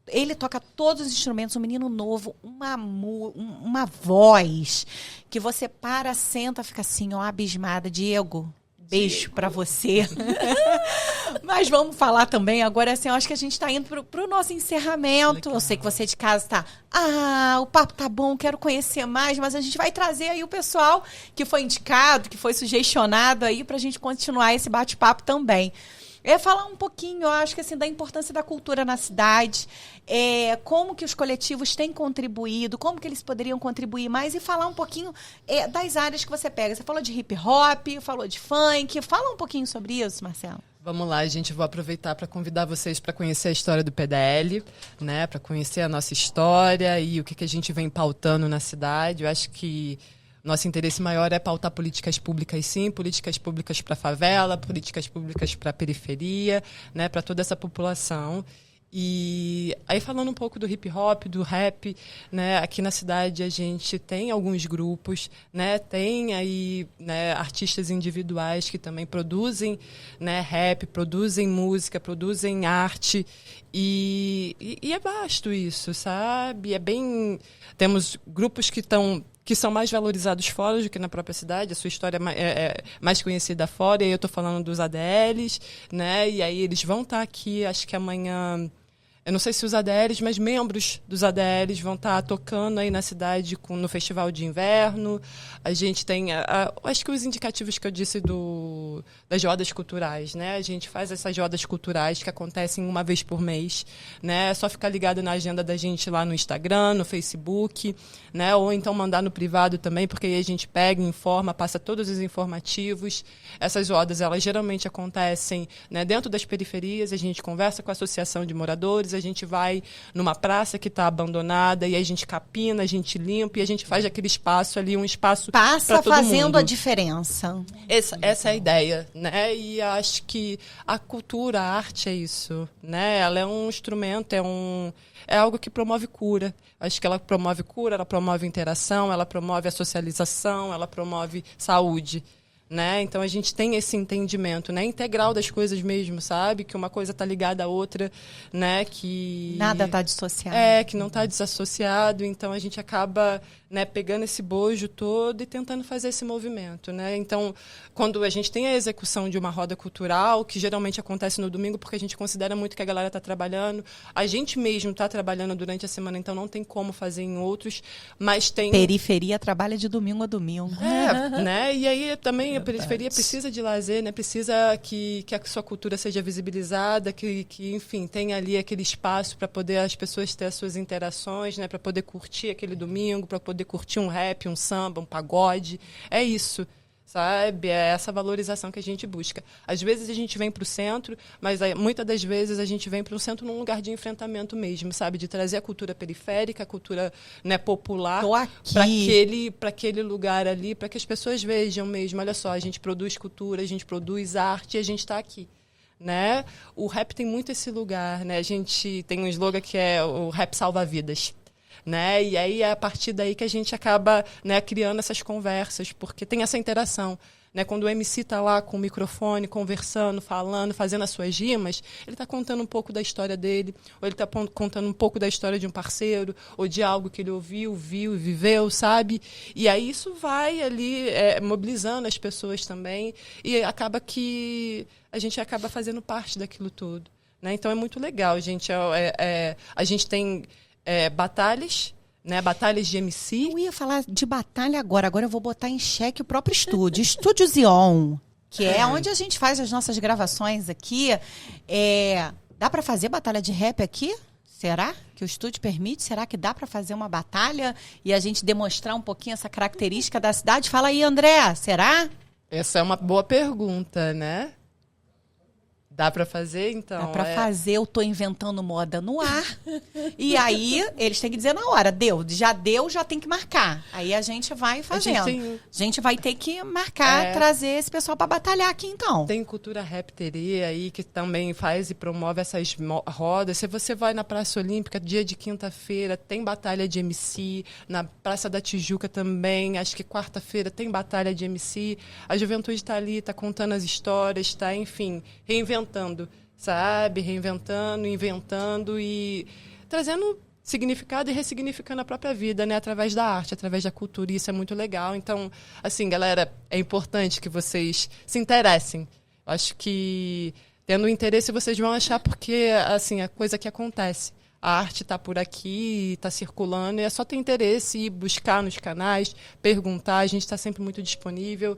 ele toca todos os instrumentos, um menino novo, uma voz, que você para, senta, fica assim, ó, abismada. Diego, beijo pra você. Mas vamos falar também agora, assim, eu acho que a gente está indo pro nosso encerramento. Legal. Eu sei que você de casa tá, o papo tá bom, quero conhecer mais, mas a gente vai trazer aí o pessoal que foi indicado, que foi sugestionado aí pra gente continuar esse bate-papo também. Eu ia falar um pouquinho, eu acho que assim, da importância da cultura na cidade, como que os coletivos têm contribuído, como que eles poderiam contribuir mais, e falar um pouquinho das áreas que você pega. Você falou de hip hop, falou de funk, fala um pouquinho sobre isso, Marcelo. Vamos lá, gente, vou aproveitar para convidar vocês para conhecer a história do PDL, né, para conhecer a nossa história e o que a gente vem pautando na cidade. Eu acho que nosso interesse maior é pautar políticas públicas, sim, políticas públicas para a favela, políticas públicas para a periferia, né, para toda essa população. E aí, falando um pouco do hip hop, do rap, né, aqui na cidade a gente tem alguns grupos, né, tem aí, né, artistas individuais que também produzem, né, rap, produzem música, produzem arte, e é vasto isso, sabe? Temos grupos que são mais valorizados fora do que na própria cidade, a sua história é mais conhecida fora, e aí eu estou falando dos ADLs, né, e aí eles vão estar aqui, acho que amanhã. Eu não sei se os ADLs, mas membros dos ADLs vão estar tocando aí na cidade no Festival de Inverno. A gente tem, acho que os indicativos que eu disse das rodas culturais, né? A gente faz essas rodas culturais que acontecem uma vez por mês, né? É só ficar ligado na agenda da gente lá no Instagram, no Facebook, né? Ou então mandar no privado também, porque aí a gente pega, informa, passa todos os informativos. Essas rodas, elas geralmente acontecem, né, dentro das periferias, a gente conversa com a associação de moradores, a gente vai numa praça que está abandonada e a gente capina, a gente limpa e a gente faz aquele espaço ali, um espaço para todo mundo. Passa fazendo a diferença. Essa é a ideia, né? E acho que a cultura, a arte é isso, né? Ela é um instrumento, é algo que promove cura. Acho que ela promove cura, ela promove interação, ela promove a socialização, ela promove saúde. Né? Então a gente tem esse entendimento, né, integral das coisas mesmo, sabe? Que uma coisa está ligada à outra, né? Que nada está dissociado. Que não está desassociado. Então a gente acaba, né, pegando esse bojo todo e tentando fazer esse movimento, né? Então, quando a gente tem a execução de uma roda cultural, que geralmente acontece no domingo, porque a gente considera muito que a galera está trabalhando, a gente mesmo está trabalhando durante a semana, então não tem como fazer em outros, mas tem... Periferia trabalha de domingo a domingo. Né? E aí também a periferia precisa de lazer, né? Precisa que a sua cultura seja visibilizada, que enfim, tenha ali aquele espaço para poder as pessoas ter as suas interações, né? Para poder curtir aquele domingo, para poder curtir um rap, um samba, um pagode. É isso. Sabe? É essa valorização que a gente busca. Às vezes a gente vem para o centro, mas muitas das vezes a gente vem para o centro num lugar de enfrentamento mesmo, sabe? De trazer a cultura periférica, a cultura, né, popular para aquele lugar ali, para que as pessoas vejam mesmo. Olha só, a gente produz cultura, a gente produz arte e a gente está aqui. Né? O rap tem muito esse lugar. Né? A gente tem um slogan que é o rap salva vidas. Né? E aí é a partir daí que a gente acaba, né, criando essas conversas, porque tem essa interação. Né? Quando o MC está lá com o microfone, conversando, falando, fazendo as suas rimas, ele está contando um pouco da história dele, ou ele está contando um pouco da história de um parceiro, ou de algo que ele ouviu, viu e viveu, sabe? E aí isso vai ali mobilizando as pessoas também, e acaba que a gente acaba fazendo parte daquilo tudo. Né? Então é muito legal, gente. A gente tem... batalhas, né? Batalhas de MC. Eu ia falar de batalha agora. Agora eu vou botar em xeque o próprio estúdio. Estúdio Zion, que é onde a gente faz as nossas gravações aqui. Dá para fazer batalha de rap aqui? Será que o estúdio permite? Será que dá para fazer uma batalha e a gente demonstrar um pouquinho essa característica da cidade? Fala aí, André. Será? Essa é uma boa pergunta, né? Dá pra fazer, então? Dá pra fazer, eu tô inventando moda no ar. E aí, eles têm que dizer na hora, já tem que marcar. Aí a gente vai fazendo. A gente vai ter que marcar, trazer esse pessoal pra batalhar aqui, então. Tem Cultura Rapteria aí, que também faz e promove essas rodas. Se você vai na Praça Olímpica, dia de quinta-feira, tem batalha de MC. Na Praça da Tijuca também, acho que quarta-feira tem batalha de MC. A juventude tá ali, tá contando as histórias, tá, enfim, reinventando, sabe? Reinventando, inventando e trazendo significado e ressignificando a própria vida, né? Através da arte, através da cultura. E isso é muito legal. Então, assim, galera, é importante que vocês se interessem. Acho que, tendo interesse, vocês vão achar, porque, assim, é coisa que acontece. A arte está por aqui, está circulando, e é só ter interesse e buscar nos canais, perguntar. A gente está sempre muito disponível.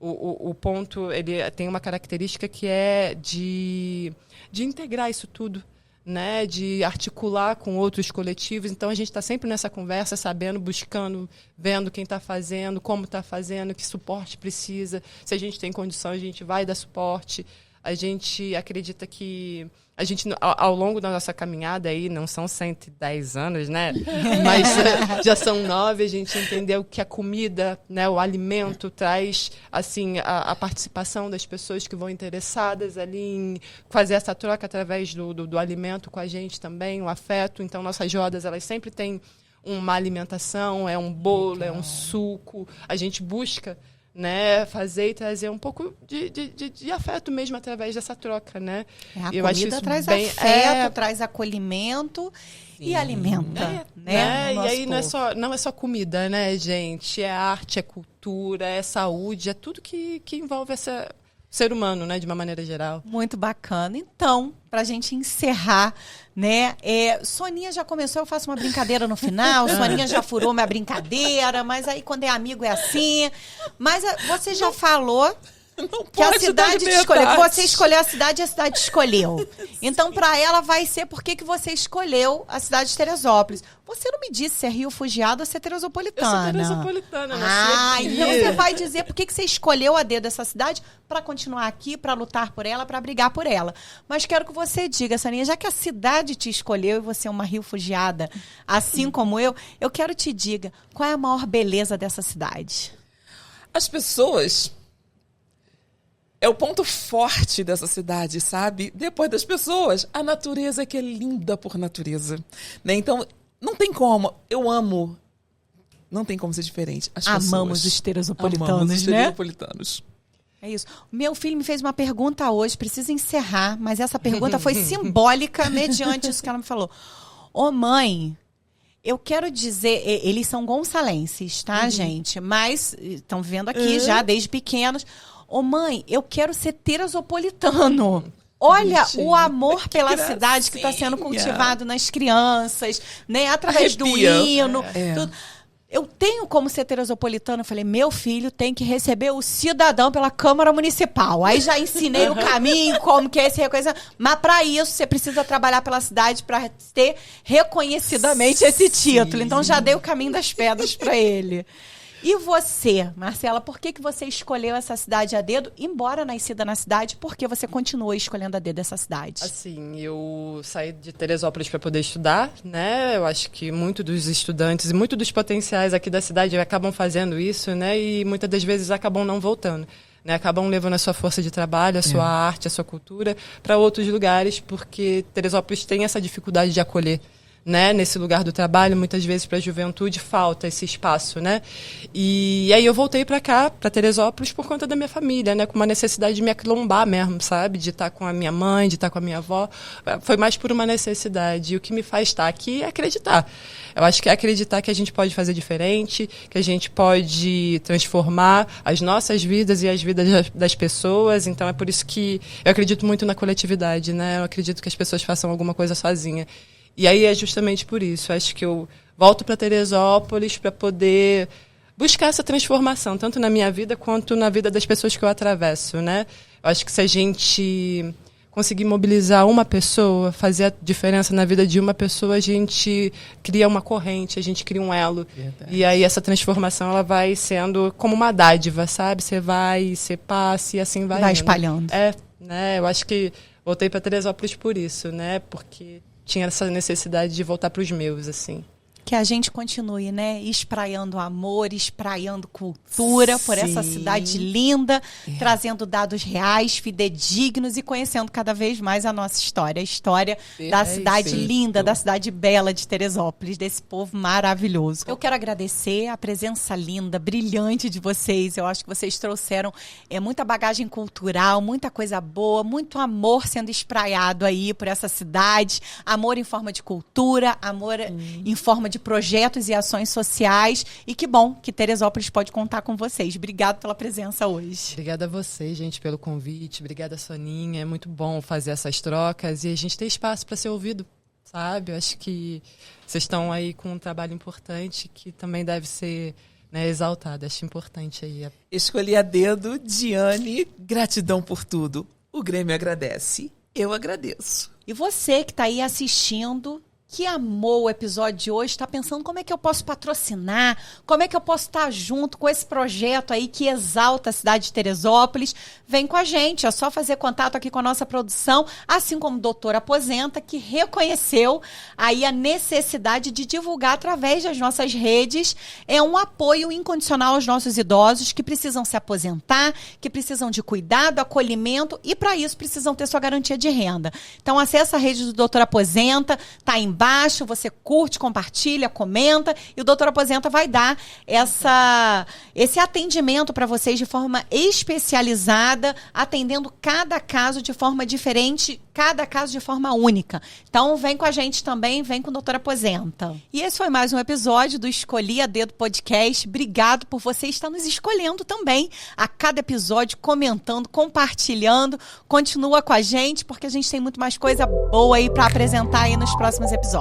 O ponto, ele tem uma característica que é de integrar isso tudo, né? De articular com outros coletivos. Então, a gente está sempre nessa conversa, sabendo, buscando, vendo quem está fazendo, como está fazendo, que suporte precisa. Se a gente tem condição, a gente vai dar suporte. A gente acredita que a gente, ao longo da nossa caminhada aí, não são 110 anos, né? Mas já são 9, a gente entendeu que a comida, né, o alimento traz, assim, a participação das pessoas que vão interessadas ali em fazer essa troca através do alimento com a gente também, o afeto. Então, nossas rodas, elas sempre têm uma alimentação, é um bolo, é um suco. A gente busca, né, fazer e trazer um pouco de afeto mesmo através dessa troca, né? A comida traz afeto, traz acolhimento. Sim. E alimenta, né? E aí não é só comida, né, gente? É arte, é cultura, é saúde, é tudo que envolve essa ser humano, né, de uma maneira geral. Muito bacana. Então, pra gente encerrar, né, Soninha já começou, eu faço uma brincadeira no final, Soninha já furou minha brincadeira, mas aí quando é amigo é assim. Mas você já falou que a cidade te escolheu, que você escolheu a cidade e a cidade te escolheu. Então, para ela vai ser por que você escolheu a cidade de Teresópolis. Você não me disse se é Rio Fugiado ou se é Teresopolitana. Eu sou Teresopolitana, então você vai dizer por que você escolheu a dedo essa cidade para continuar aqui, para lutar por ela, para brigar por ela. Mas quero que você diga, Soninha, já que a cidade te escolheu e você é uma Rio Fugiada, assim como eu quero te diga, qual é a maior beleza dessa cidade? As pessoas... É o ponto forte dessa cidade, sabe? Depois das pessoas, a natureza que é linda por natureza. Né? Então, não tem como. Eu amo. Não tem como ser diferente. As Amamos os teresopolitanos, amamos os teresopolitanos. É isso. Meu filho me fez uma pergunta hoje, precisa encerrar, mas essa pergunta foi simbólica mediante isso que ela me falou. Ô, mãe... Eu quero dizer, eles são gonçalenses, tá, gente? Mas estão vivendo aqui já desde pequenos. Ô, mãe, eu quero ser teresopolitano. Olha o amor pela cidade que está sendo cultivado nas crianças, né? Através do hino. Tudo. eu tenho como ser teresopolitana. Eu falei, meu filho tem que receber o cidadão pela Câmara Municipal. Aí já ensinei o caminho, como que é esse reconhecimento. Mas para isso, você precisa trabalhar pela cidade para ter reconhecidamente esse título. Então já dei o caminho das pedras para ele. E você, Marcela, por que você escolheu essa cidade a dedo? Embora nascida na cidade, por que você continua escolhendo a dedo essa cidade? Assim, eu saí de Teresópolis para poder estudar, né? Eu acho que muitos dos estudantes e muitos dos potenciais aqui da cidade acabam fazendo isso, né? E muitas das vezes acabam não voltando. Né, acabam levando a sua força de trabalho, a sua arte, a sua cultura para outros lugares, porque Teresópolis tem essa dificuldade de acolher. Né, nesse lugar do trabalho, muitas vezes para a juventude falta esse espaço, né? E aí eu voltei para cá, para Teresópolis, por conta da minha família, né? Com uma necessidade de me aclombar mesmo, sabe? De estar com a minha mãe, de estar com a minha avó. Foi mais por uma necessidade. E o que me faz estar aqui é acreditar. Eu acho que é acreditar que a gente pode fazer diferente, que a gente pode transformar as nossas vidas e as vidas das pessoas. Então é por isso que eu acredito muito na coletividade, né? Eu acredito que as pessoas façam alguma coisa sozinha. E aí é justamente por isso. Acho que eu volto para Teresópolis para poder buscar essa transformação, tanto na minha vida quanto na vida das pessoas que eu atravesso, né? Eu acho que se a gente conseguir mobilizar uma pessoa, fazer a diferença na vida de uma pessoa, a gente cria uma corrente, a gente cria um elo. Verdade. E aí essa transformação ela vai sendo como uma dádiva, sabe? Você vai, você passa e assim vai indo. Espalhando. Né? Eu acho que voltei para Teresópolis por isso, né? Porque tinha essa necessidade de voltar para os meus, assim. Que a gente continue, né? Espraiando amor, espraiando cultura por essa cidade linda, trazendo dados reais, fidedignos e conhecendo cada vez mais a nossa história. A história da cidade linda, da cidade bela de Teresópolis, desse povo maravilhoso. Eu quero agradecer a presença linda, brilhante de vocês. Eu acho que vocês trouxeram muita bagagem cultural, muita coisa boa, muito amor sendo espraiado aí por essa cidade. Amor em forma de cultura, amor em forma de projetos e ações sociais. E que bom que Teresópolis pode contar com vocês. Obrigada pela presença hoje. Obrigada a vocês, gente, pelo convite. Obrigada, Soninha. É muito bom fazer essas trocas e a gente ter espaço para ser ouvido, sabe? Eu acho que vocês estão aí com um trabalho importante que também deve ser, né, exaltado. Acho importante aí. Escolhi a dedo, Diane, gratidão por tudo. O Grêmio agradece. Eu agradeço. E você que está aí assistindo, que amou o episódio de hoje, está pensando como é que eu posso patrocinar, como é que eu posso estar junto com esse projeto aí que exalta a cidade de Teresópolis, vem com a gente, é só fazer contato aqui com a nossa produção, assim como o Doutor Aposenta, que reconheceu aí a necessidade de divulgar através das nossas redes, um apoio incondicional aos nossos idosos que precisam se aposentar, que precisam de cuidado, acolhimento e para isso precisam ter sua garantia de renda. Então acessa a rede do Doutor Aposenta, tá embaixo, você curte, compartilha, comenta e o Doutor Aposenta vai dar esse atendimento para vocês de forma especializada, atendendo cada caso de forma diferente, cada caso de forma única. Então vem com a gente também, vem com o Doutor Aposenta. E esse foi mais um episódio do Escolhi a Dedo Podcast. Obrigado por você estar nos escolhendo também a cada episódio, comentando, compartilhando. Continua com a gente porque a gente tem muito mais coisa boa aí para apresentar aí nos próximos episódios.